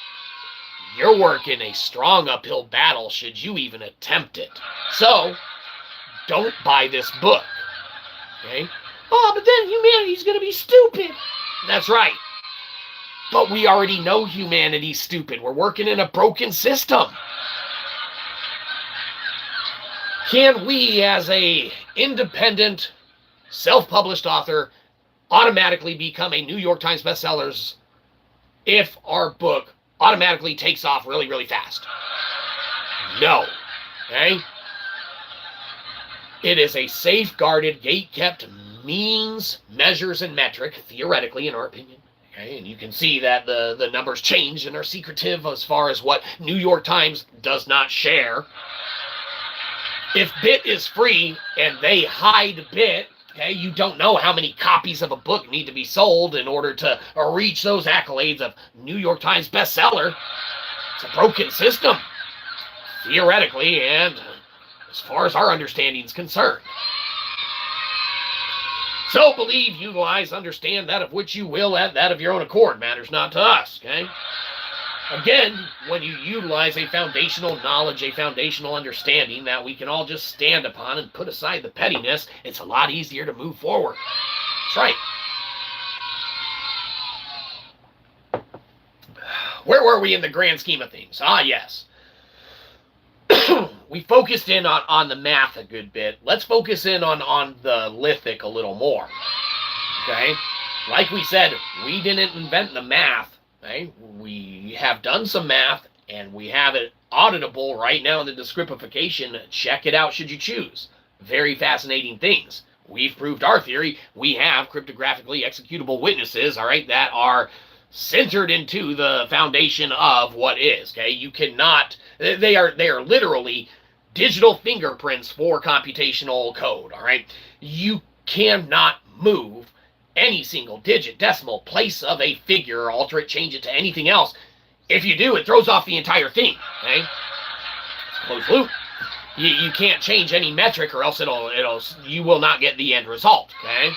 you're working a strong uphill battle should you even attempt it. So, don't buy this book, okay? Oh, but then humanity's going to be stupid. That's right. But we already know humanity's stupid. We're working in a broken system. Can we, as a independent, self-published author, automatically become a New York Times bestsellers if our book automatically takes off really, really fast? No. Okay? It is a safeguarded, gate-kept means, measures, and metric, theoretically, in our opinion. Okay? And you can see that the numbers change and are secretive as far as what New York Times does not share. If bit is free and they hide bit, okay, you don't know how many copies of a book need to be sold in order to reach those accolades of New York Times bestseller. It's a broken system, theoretically, and as far as our understanding is concerned. So believe, utilize, understand that of which you will at that of your own accord. Matters not to us, okay? Again, when you utilize a foundational knowledge, a foundational understanding that we can all just stand upon and put aside the pettiness, it's a lot easier to move forward. That's right. Where were we in the grand scheme of things? Ah, yes. We focused in on the math a good bit. Let's focus in on the lithic a little more. Okay? Like we said, we didn't invent the math. Okay? We have done some math, and we have it auditable right now in the descriptification. Check it out should you choose. Very fascinating things. We've proved our theory. We have cryptographically executable witnesses, all right, that are centered into the foundation of what is. Okay? You cannot... They are literally digital fingerprints for computational code, all right? You cannot move any single digit, decimal, place of a figure, alter it, change it to anything else. If you do, it throws off the entire thing, okay? It's closed loop. You can't change any metric or else you will not get the end result, okay?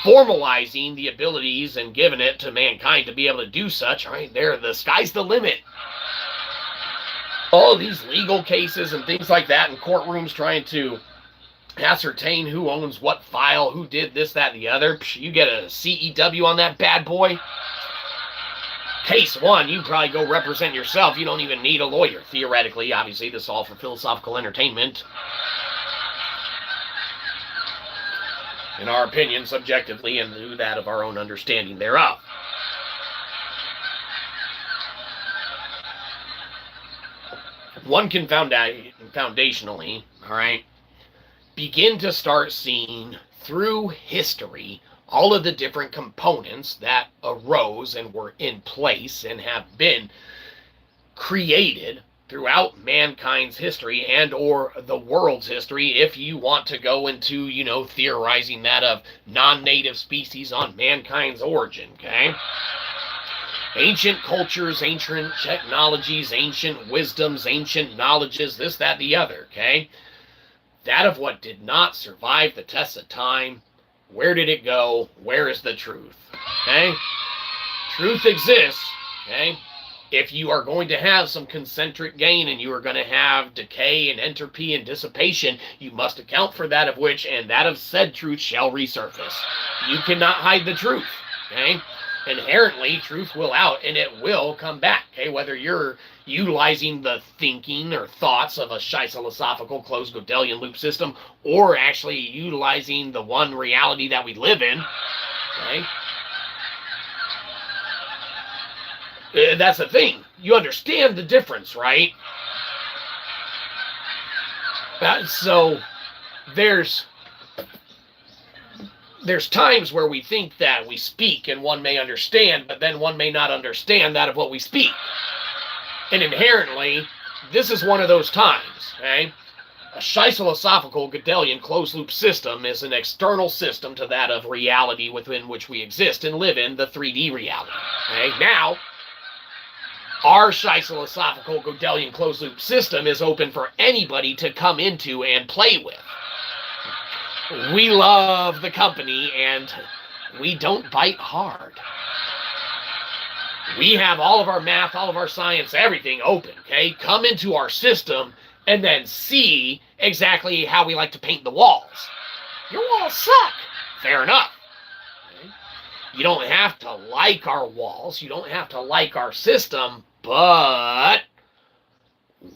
Formalizing the abilities and giving it to mankind to be able to do such, all right, the sky's the limit. All these legal cases and things like that in courtrooms trying to ascertain who owns what file, who did this, that, and the other. You get a CEW on that bad boy. Case one, you probably go represent yourself. You don't even need a lawyer. Theoretically, obviously, this is all for philosophical entertainment. In our opinion, subjectively, and through that of our own understanding thereof. One can foundationally, all right, begin to start seeing through history all of the different components that arose and were in place and have been created throughout mankind's history and or the world's history, if you want to go into, theorizing that of non-native species on mankind's origin, okay? Ancient cultures, ancient technologies, ancient wisdoms, ancient knowledges, this, that, the other, okay? That of what did not survive the test of time. Where did it go? Where is the truth? Okay? Truth exists, okay? If you are going to have some concentric gain and you are going to have decay and entropy and dissipation, you must account for that of which, and that of said truth shall resurface. You cannot hide the truth, okay? Inherently, truth will out and it will come back, okay? Whether you're utilizing the thinking or thoughts of a Shyzalosophical closed Gödelian loop system or actually utilizing the one reality that we live in, okay? That's the thing. You understand the difference, right? So there's times where we think that we speak and one may understand, but then one may not understand that of what we speak. And inherently, this is one of those times, okay? A Shyzalosophical Gödelian closed-loop system is an external system to that of reality within which we exist and live in, the 3D reality, okay? Now, our Shyzalosophical Gödelian closed-loop system is open for anybody to come into and play with. We love the company, and we don't bite hard. We have all of our math, all of our science, everything open, okay? Come into our system and then see exactly how we like to paint the walls. Your walls suck. Fair enough. Okay? You don't have to like our walls. You don't have to like our system, but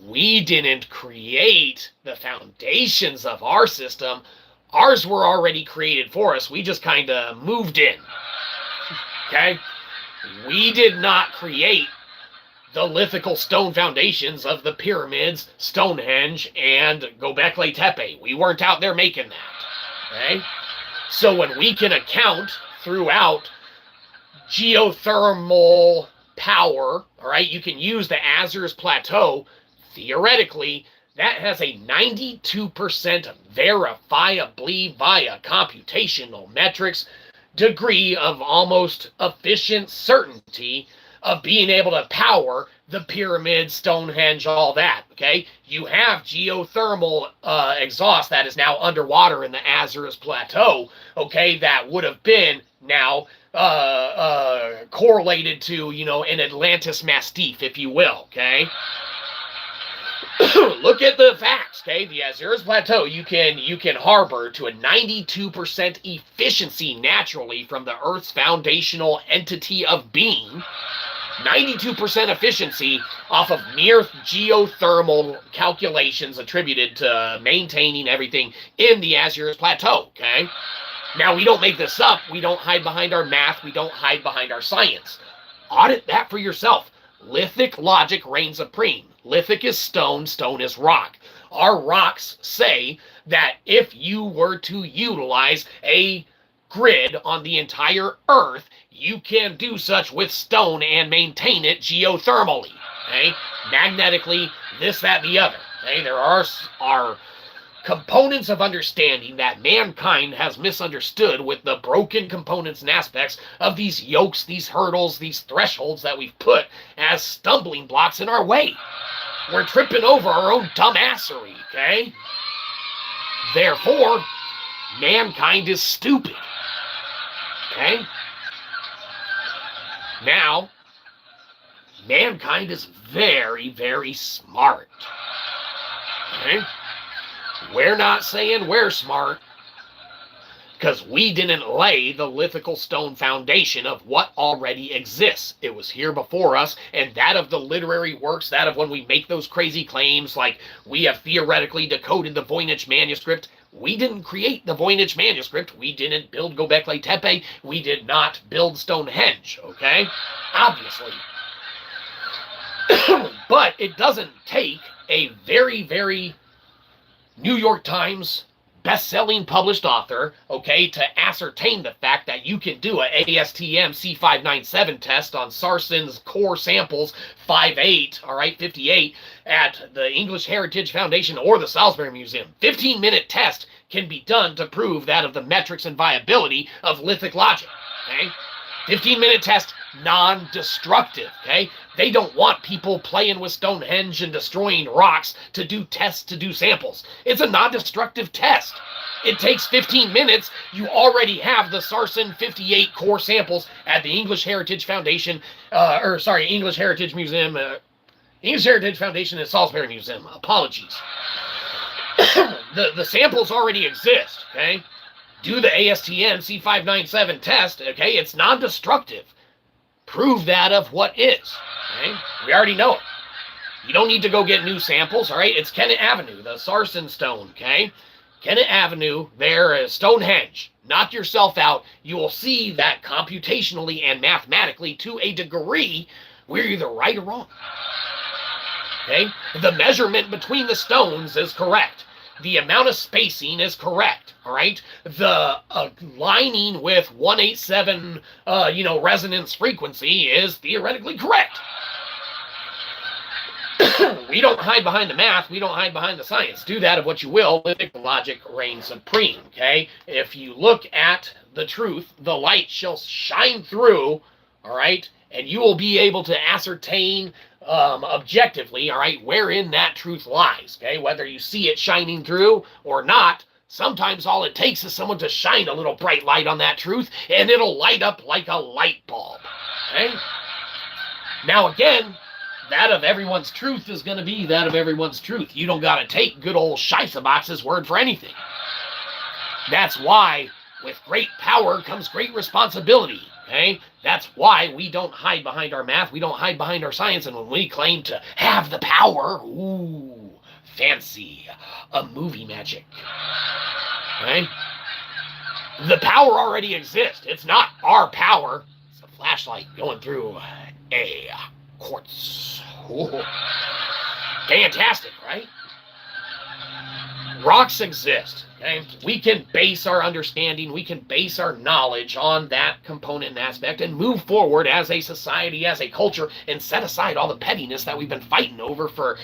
we didn't create the foundations of our system. Ours were already created for us. We just kind of moved in. Okay? We did not create the lithical stone foundations of the pyramids, Stonehenge, and Göbekli Tepe. We weren't out there making that. Okay? So when we can account throughout geothermal power, all right, you can use the Azores Plateau. Theoretically, that has a 92% verifiably via computational metrics degree of almost efficient certainty of being able to power the pyramids, Stonehenge, all that, okay? You have geothermal exhaust that is now underwater in the Azores Plateau, okay, that would have been now correlated to, you know, an Atlantis Mastiff, if you will, okay? Look at the facts, okay? The Azores Plateau, you can harbor to a 92% efficiency naturally from the Earth's foundational entity of being. 92% efficiency off of mere geothermal calculations attributed to maintaining everything in the Azores Plateau, okay? Now, we don't make this up. We don't hide behind our math. We don't hide behind our science. Audit that for yourself. Lithic logic reigns supreme. Lithic is stone, stone is rock. Our rocks say that if you were to utilize a grid on the entire Earth, you can do such with stone and maintain it geothermally, okay? Magnetically, this, that, the other, okay? There are components of understanding that mankind has misunderstood with the broken components and aspects of these yokes, these hurdles, these thresholds that we've put as stumbling blocks in our way. We're tripping over our own dumbassery, okay? Therefore, mankind is stupid, okay? Now, mankind is very, very smart, okay? We're not saying we're smart because we didn't lay the lithical stone foundation of what already exists. It was here before us, and that of the literary works, that of when we make those crazy claims like we have theoretically decoded the Voynich manuscript. We didn't create the Voynich manuscript. We didn't build Göbekli Tepe. We did not build Stonehenge, okay? Obviously. But it doesn't take a very, very New York Times best-selling published author, okay, to ascertain the fact that you can do a ASTM C597 test on Sarsen's core samples 58, all right, 58, at the English Heritage Foundation or the Salisbury Museum. 15-minute test can be done to prove that of the metrics and viability of lithic logic, okay? 15-minute test, non-destructive, okay? They don't want people playing with Stonehenge and destroying rocks to do tests, to do samples. It's a non-destructive test. It takes 15 minutes. You already have the Sarsen 58 core samples at the English Heritage Foundation, English Heritage Museum, English Heritage Foundation and Salisbury Museum. Apologies. The samples already exist, okay? Do the ASTM C597 test, okay? It's non-destructive. Prove that of what is, okay? We already know it. You don't need to go get new samples, all right? It's Kennett Avenue, the Sarsen stone, okay? Kennett Avenue, there is Stonehenge. Knock yourself out. You will see that computationally and mathematically, to a degree, we're either right or wrong, okay? The measurement between the stones is correct. The amount of spacing is correct, all right? The lining with 187, resonance frequency is theoretically correct. We don't hide behind the math. We don't hide behind the science. Do that of what you will. Lithic logic reigns supreme, okay? If you look at the truth, the light shall shine through, all right? And you will be able to ascertain objectively, all right, wherein that truth lies, okay? Whether you see it shining through or not, sometimes all it takes is someone to shine a little bright light on that truth, and it'll light up like a light bulb, okay? Now, again, that of everyone's truth is going to be that of everyone's truth. You don't got to take good old Shyzabox's word for anything. That's why with great power comes great responsibility, okay? That's why we don't hide behind our math. We don't hide behind our science. And when we claim to have the power, ooh, fancy, a movie magic, okay? The power already exists. It's not our power. It's a flashlight going through a quartz. Ooh. Fantastic, right? Rocks exist, okay? We can base our understanding, we can base our knowledge on that component and aspect and move forward as a society, as a culture, and set aside all the pettiness that we've been fighting over for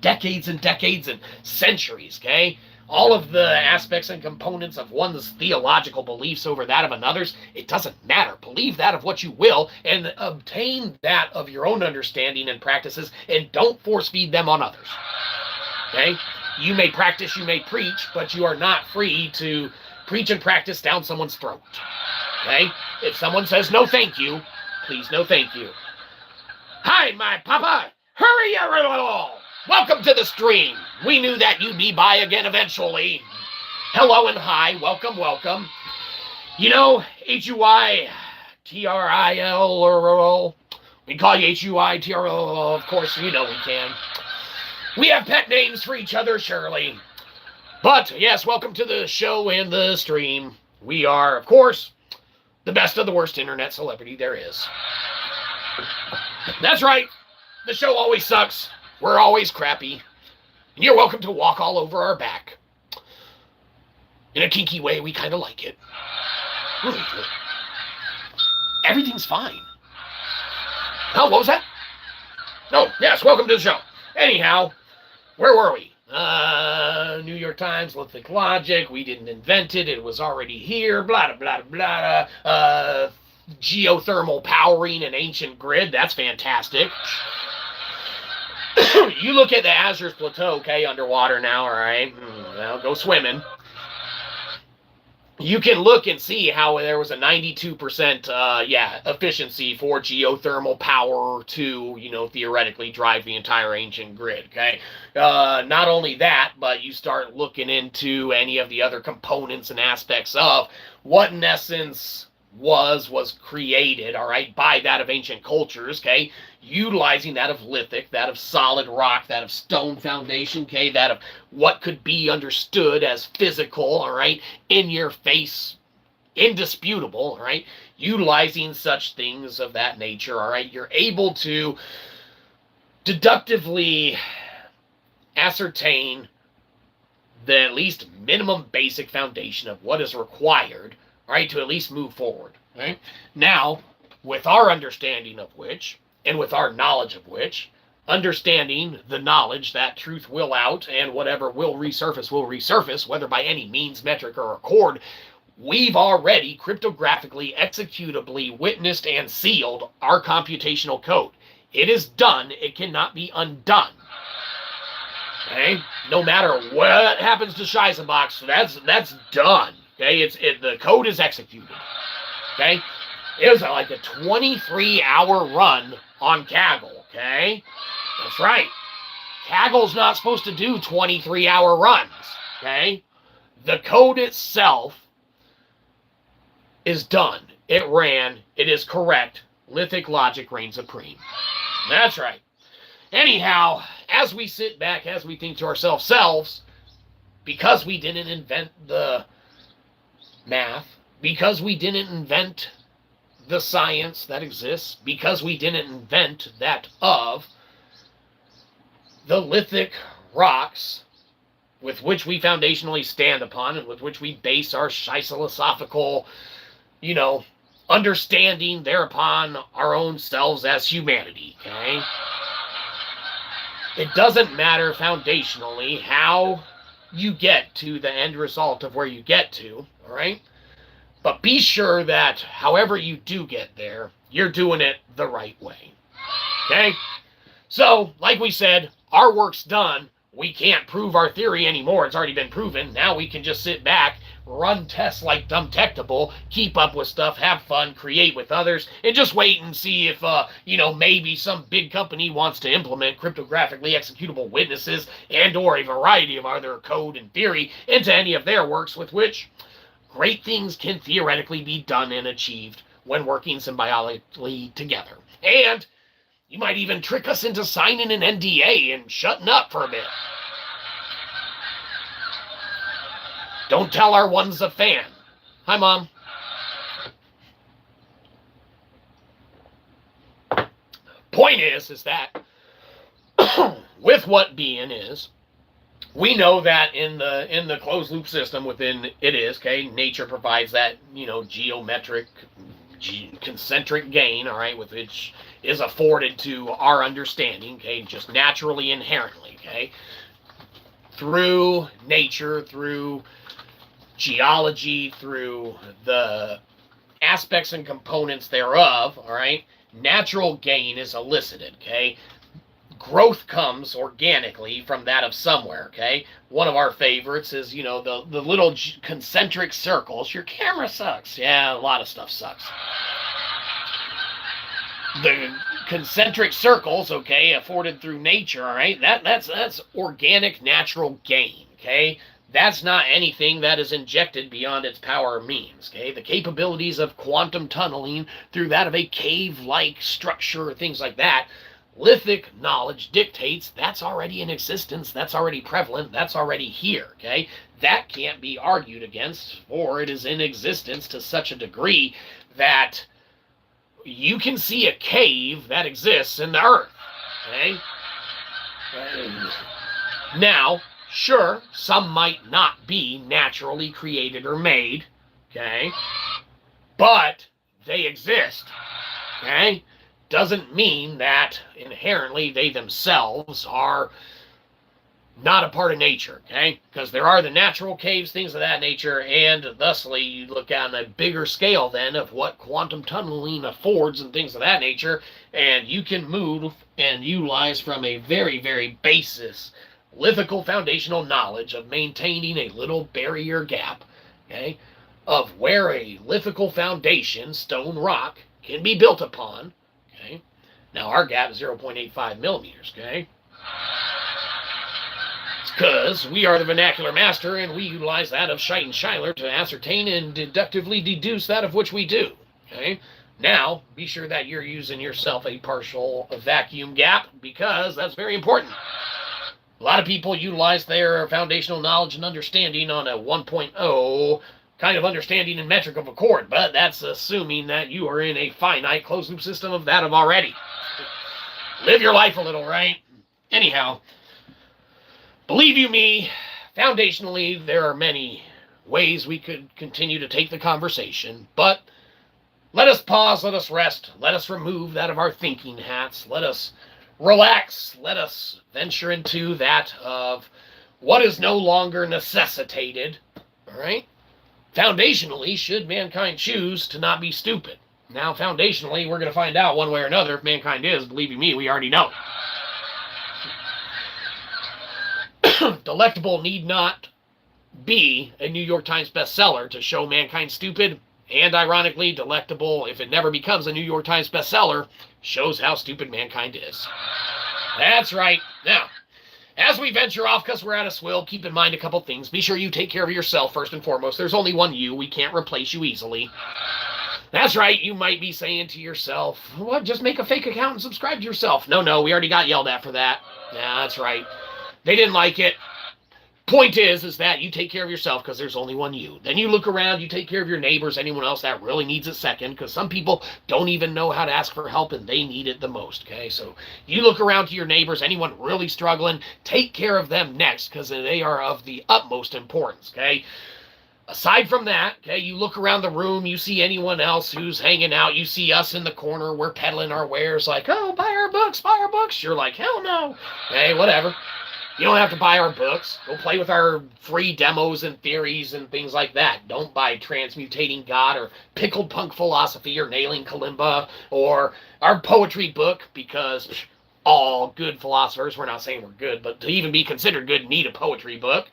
decades and decades and centuries, okay? all of the aspects and components of one's theological beliefs over that of another's, it doesn't matter. Believe that of what you will and obtain that of your own understanding and practices, and don't force feed them on others. Okay? You may practice, you may preach, but you are not free to preach and practice down someone's throat. Okay? If someone says no thank you, please no thank you. Hi, my papa! Hurry, everyone! Welcome to the stream. We knew that you'd be by again eventually. Hello and hi. Welcome, welcome. You know, H-U-I-T-R-I-L, we call you H-U-I-T-R-L, of course, you know we can. We have pet names for each other, surely. But, yes, welcome to the show and the stream. We are, of course, the best of the worst internet celebrity there is. That's right. The show always sucks. We're always crappy. And you're welcome to walk all over our back. In a kinky way, we kind of like it. Everything's fine. Oh, what was that? Oh, yes, welcome to the show. Anyhow, where were we? New York Times, Lithic Logic, we didn't invent it, it was already here, blah, blah, blah, blah. Geothermal powering an ancient grid, that's fantastic. You look at the Azures Plateau, okay, underwater now, all right? Well, go swimming. You can look and see how there was a 92% efficiency for geothermal power to, theoretically drive the entire ancient grid, okay? Not only that, but you start looking into any of the other components and aspects of what, in essence, was created, all right, by that of ancient cultures, okay, utilizing that of lithic, that of solid rock, that of stone foundation, okay, that of what could be understood as physical, all right, in your face, indisputable, all right, utilizing such things of that nature, all right, you're able to deductively ascertain the at least minimum basic foundation of what is required, right, to at least move forward, right? Now, with our understanding of which, and with our knowledge of which, understanding the knowledge that truth will out, and whatever will resurface, whether by any means, metric, or accord, we've already cryptographically, executably witnessed and sealed our computational code. It is done. It cannot be undone. Okay? No matter what happens to Shyzabox, that's done. Okay, the code is executed. Okay, it was like a 23-hour run on Kaggle. Okay, that's right. Kaggle's not supposed to do 23-hour runs. Okay, the code itself is done. It ran. It is correct. Lithic Logic reigns supreme. That's right. Anyhow, as we sit back, as we think to ourselves, because we didn't invent the math, because we didn't invent the science that exists, because we didn't invent that of the lithic rocks with which we foundationally stand upon and with which we base our Shyzalosophical, understanding thereupon our own selves as humanity, okay? It doesn't matter foundationally how you get to the end result of where you get to, all right? But be sure that however you do get there, you're doing it the right way. Okay? So, like we said, our work's done. We can't prove our theory anymore. It's already been proven. Now we can just sit back, run tests like Dumbtectable, keep up with stuff, have fun, create with others, and just wait and see if, maybe some big company wants to implement cryptographically executable witnesses and or a variety of other code and theory into any of their works with which great things can theoretically be done and achieved when working symbiotically together. And you might even trick us into signing an NDA and shutting up for a bit. Don't tell our one's a fan. Hi, Mom. Point is that with what being is, we know that in the closed loop system within it is, okay, nature provides that, geometric, concentric gain, all right, with which is afforded to our understanding, okay, just naturally, inherently, okay. through nature, through geology, through the aspects and components thereof, all right, natural gain is elicited, okay? Growth comes organically from that of somewhere, okay? One of our favorites is, you know, the little concentric circles. Your camera sucks. Yeah, a lot of stuff sucks. The concentric circles, okay, afforded through nature, all right? That's organic natural gain, okay? That's not anything that is injected beyond its power or means, okay? The capabilities of quantum tunneling through that of a cave-like structure or things like that, lithic knowledge dictates that's already in existence, that's already prevalent, that's already here, okay? That can't be argued against, for it is in existence to such a degree that you can see a cave that exists in the earth, okay? Now, sure, some might not be naturally created or made, okay? But they exist, okay? Doesn't mean that inherently they themselves are not a part of nature, okay? Because there are the natural caves, things of that nature, and thusly you look on a bigger scale then of what quantum tunneling affords and things of that nature, and you can move and utilize from a very, very basis lithical foundational knowledge of maintaining a little barrier gap, okay, of where a lithical foundation, stone rock, can be built upon, okay? Now our gap is 0.85 millimeters, okay? It's because we are the vernacular master and we utilize that of Shite and Shiler to ascertain and deductively deduce that of which we do, okay? Now, be sure that you're using yourself a partial vacuum gap because that's very important. A lot of people utilize their foundational knowledge and understanding on a 1.0 kind of understanding and metric of a chord, but that's assuming that you are in a finite closed-loop system of that of already. Live your life a little, right? Anyhow, believe you me, foundationally, there are many ways we could continue to take the conversation, but let us pause, let us rest, let us remove that of our thinking hats, let us relax, let us venture into that of what is no longer necessitated, all right? Foundationally, should mankind choose to not be stupid. Now, foundationally, we're going to find out one way or another if mankind is. Believe you me, we already know. Delectable need not be a New York Times bestseller to show mankind stupid. And ironically, Delectable, if it never becomes a New York Times bestseller, shows how stupid mankind is. That's right. Now, as we venture off, because we're out of swill, keep in mind a couple things. Be sure you take care of yourself first and foremost. There's only one you. We can't replace you easily. That's right. You might be saying to yourself, what, just make a fake account and subscribe to yourself. No, we already got yelled at for that. Yeah, that's right. They didn't like it. Point is that you take care of yourself because there's only one you. Then you look around, you take care of your neighbors, anyone else that really needs it second, because some people don't even know how to ask for help and they need it the most, okay? So you look around to your neighbors, anyone really struggling, take care of them next because they are of the utmost importance, okay? Aside from that, okay, you look around the room, you see anyone else who's hanging out, you see us in the corner, we're peddling our wares like, oh, buy our books. You're like, hell no. Hey, whatever. You don't have to buy our books. Go play with our free demos and theories and things like that. Don't buy Transmutating God or Pickled Punk Philosophy or Nailing Kalimba or our poetry book, because all good philosophers, we're not saying we're good, but to even be considered good, need a poetry book.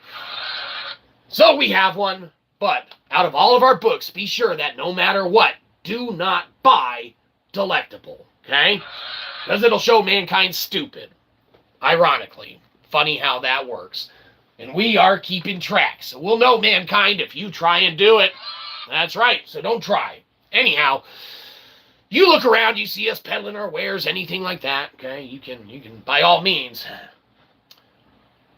So we have one, but out of all of our books, be sure that no matter what, do not buy Delectable, okay? Because it'll show mankind stupid, ironically. Funny how that works. And we are keeping track. So we'll know, mankind, if you try and do it. That's right. So don't try. Anyhow, you look around, you see us peddling our wares, anything like that. Okay, you can by all means.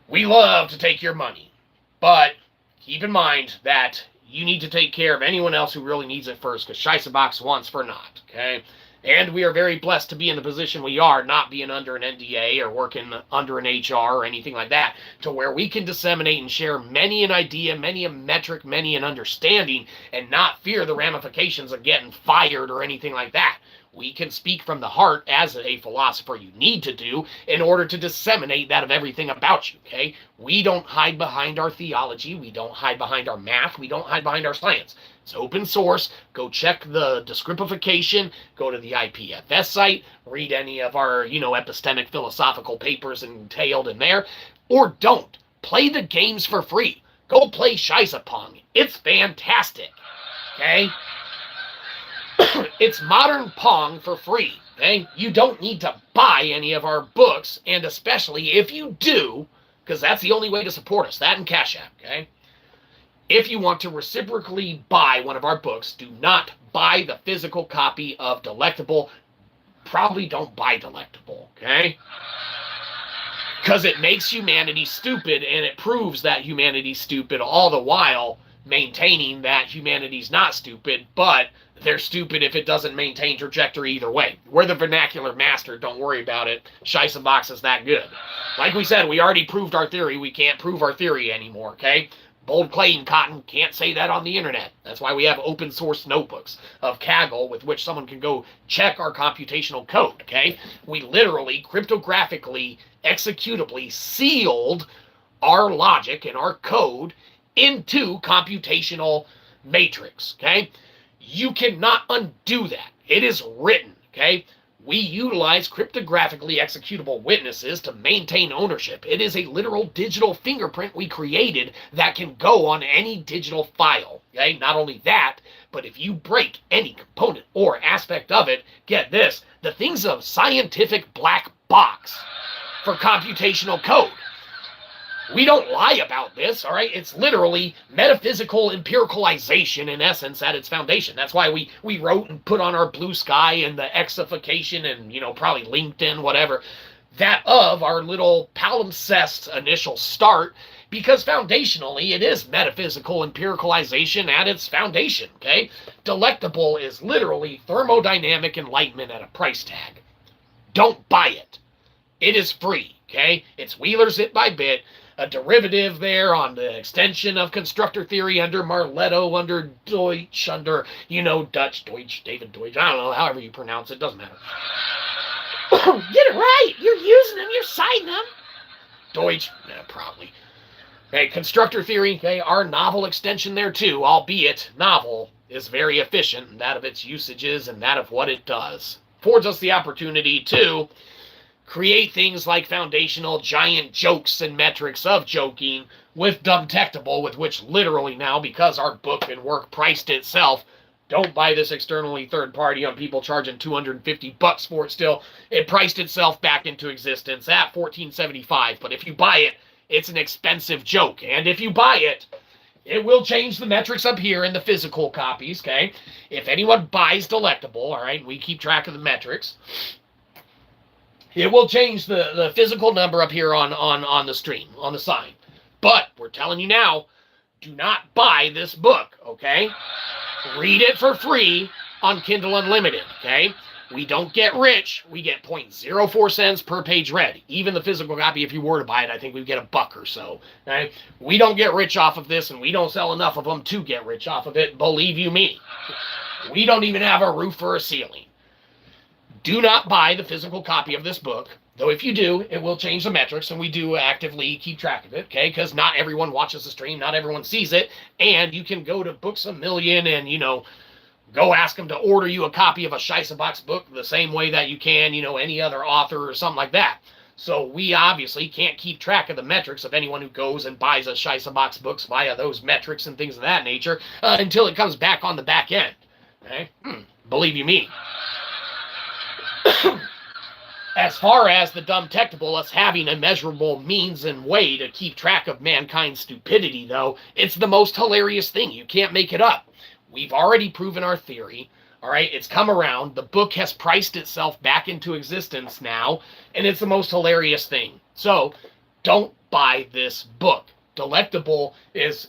We love to take your money. But keep in mind that you need to take care of anyone else who really needs it first, because Shyzabox wants for naught. Okay? And we are very blessed to be in the position we are, not being under an NDA or working under an HR or anything like that, to where we can disseminate and share many an idea, many a metric, many an understanding, and not fear the ramifications of getting fired or anything like that. We can speak from the heart as a philosopher you need to do in order to disseminate that of everything about you, okay? We don't hide behind our theology. We don't hide behind our math. We don't hide behind our science. It's open source. Go check the descriptification. Go to the IPFS site. Read any of our, epistemic philosophical papers entailed in there. Or don't. Play the games for free. Go play Shyzapong. It's fantastic. Okay? It's modern Pong for free. Okay? You don't need to buy any of our books, and especially if you do, because that's the only way to support us, that and Cashapp. Okay? If you want to reciprocally buy one of our books, do not buy the physical copy of Delectable. Probably don't buy Delectable. Okay? Because it makes humanity stupid, and it proves that humanity's stupid, all the while maintaining that humanity's not stupid, but they're stupid if it doesn't maintain trajectory either way. We're the vernacular master. Don't worry about it. Shyzabox is that good. Like we said, we already proved our theory. We can't prove our theory anymore, okay? Bold clay and cotton can't say that on the internet. That's why we have open source notebooks of Kaggle with which someone can go check our computational code, okay? We literally, cryptographically, executably sealed our logic and our code into computational matrix, okay? You cannot undo that. It is written, okay? We utilize cryptographically executable witnesses to maintain ownership. It is a literal digital fingerprint we created that can go on any digital file, okay? Not only that, but if you break any component or aspect of it, get this, the thing's a scientific black box for computational code. We don't lie about this, all right? It's literally metaphysical empiricalization in essence at its foundation. That's why we wrote and put on our Bluesky and the Xification and, probably LinkedIn, whatever, that of our little palimpsest initial start, because foundationally it is metaphysical empiricalization at its foundation, okay? Delectable is literally thermodynamic enlightenment at a price tag. Don't buy it. It is free, okay? It's Wheeler's It by Bit, a derivative there on the extension of constructor theory under Marletto, under Deutsch, under, Dutch, Deutsch, David Deutsch, I don't know, however you pronounce it, doesn't matter. Get it right! You're using them, you're citing them! Deutsch, probably. Okay, constructor theory, okay, our novel extension there too, albeit novel, is very efficient in that of its usages and that of what it does. Affords us the opportunity to create things like foundational giant jokes and metrics of joking with Dumbtectable, with which literally now, because our book and work priced itself, don't buy this externally third party on people charging $250 for it still. It priced itself back into existence at $14.75. But if you buy it, it's an expensive joke. And if you buy it, it will change the metrics up here in the physical copies, okay? If anyone buys Delectable, all right, we keep track of the metrics. It will change the physical number up here on the stream, on the sign. But we're telling you now, do not buy this book, okay? Read it for free on Kindle Unlimited, okay? We don't get rich. We get 0.04 cents per page read. Even the physical copy, if you were to buy it, I think we'd get $1 or so, okay? We don't get rich off of this, and we don't sell enough of them to get rich off of it, believe you me. We don't even have a roof or a ceiling. Do not buy the physical copy of this book, though if you do, it will change the metrics, and we do actively keep track of it, okay? Because not everyone watches the stream, not everyone sees it, and you can go to Books A Million and, go ask them to order you a copy of a Shyzabox book the same way that you can, any other author or something like that. So we obviously can't keep track of the metrics of anyone who goes and buys a Shyzabox books via those metrics and things of that nature until it comes back on the back end, okay? Believe you me. As far as the Dumbtectable, us having a measurable means and way to keep track of mankind's stupidity, though, it's the most hilarious thing. You can't make it up. We've already proven our theory, all right? It's come around. The book has priced itself back into existence now, and it's the most hilarious thing. So, don't buy this book. Delectable is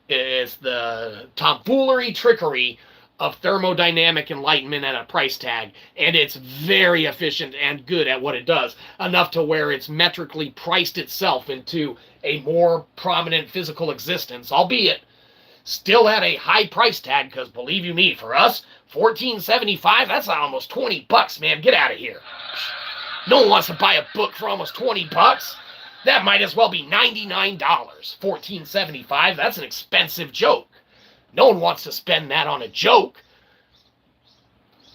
the tomfoolery trickery of thermodynamic enlightenment at a price tag, and it's very efficient and good at what it does, enough to where it's metrically priced itself into a more prominent physical existence, albeit still at a high price tag, because believe you me, for us, $14.75? That's almost 20 bucks, man. Get out of here. No one wants to buy a book for almost 20 bucks. That might as well be $99. $14.75? That's an expensive joke. No one wants to spend that on a joke.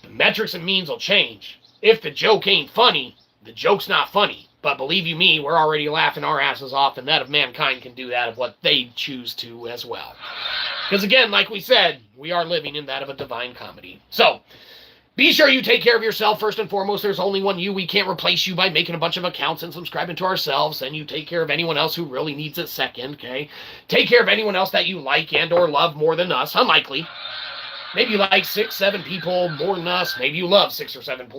The metrics and means will change. If the joke ain't funny, the joke's not funny. But believe you me, we're already laughing our asses off, and that of mankind can do that of what they choose to as well. Because again, like we said, we are living in that of a divine comedy. So, be sure you take care of yourself first and foremost. There's only one you. We can't replace you by making a bunch of accounts and subscribing to ourselves. And you take care of anyone else who really needs it second, okay? Take care of anyone else that you like and or love more than us. Unlikely. Maybe you like 6, 7 people more than us. Maybe you love 6 or 7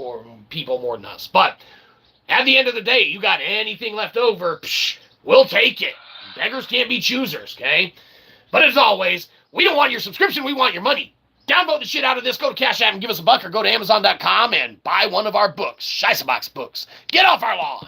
people more than us. But at the end of the day, you got anything left over, we'll take it. Beggars can't be choosers, okay? But as always, we don't want your subscription. We want your money. Download the shit out of this. Go to Cashapp and give us a buck, or go to Amazon.com and buy one of our books, Shyzabox books. Get off our lawn.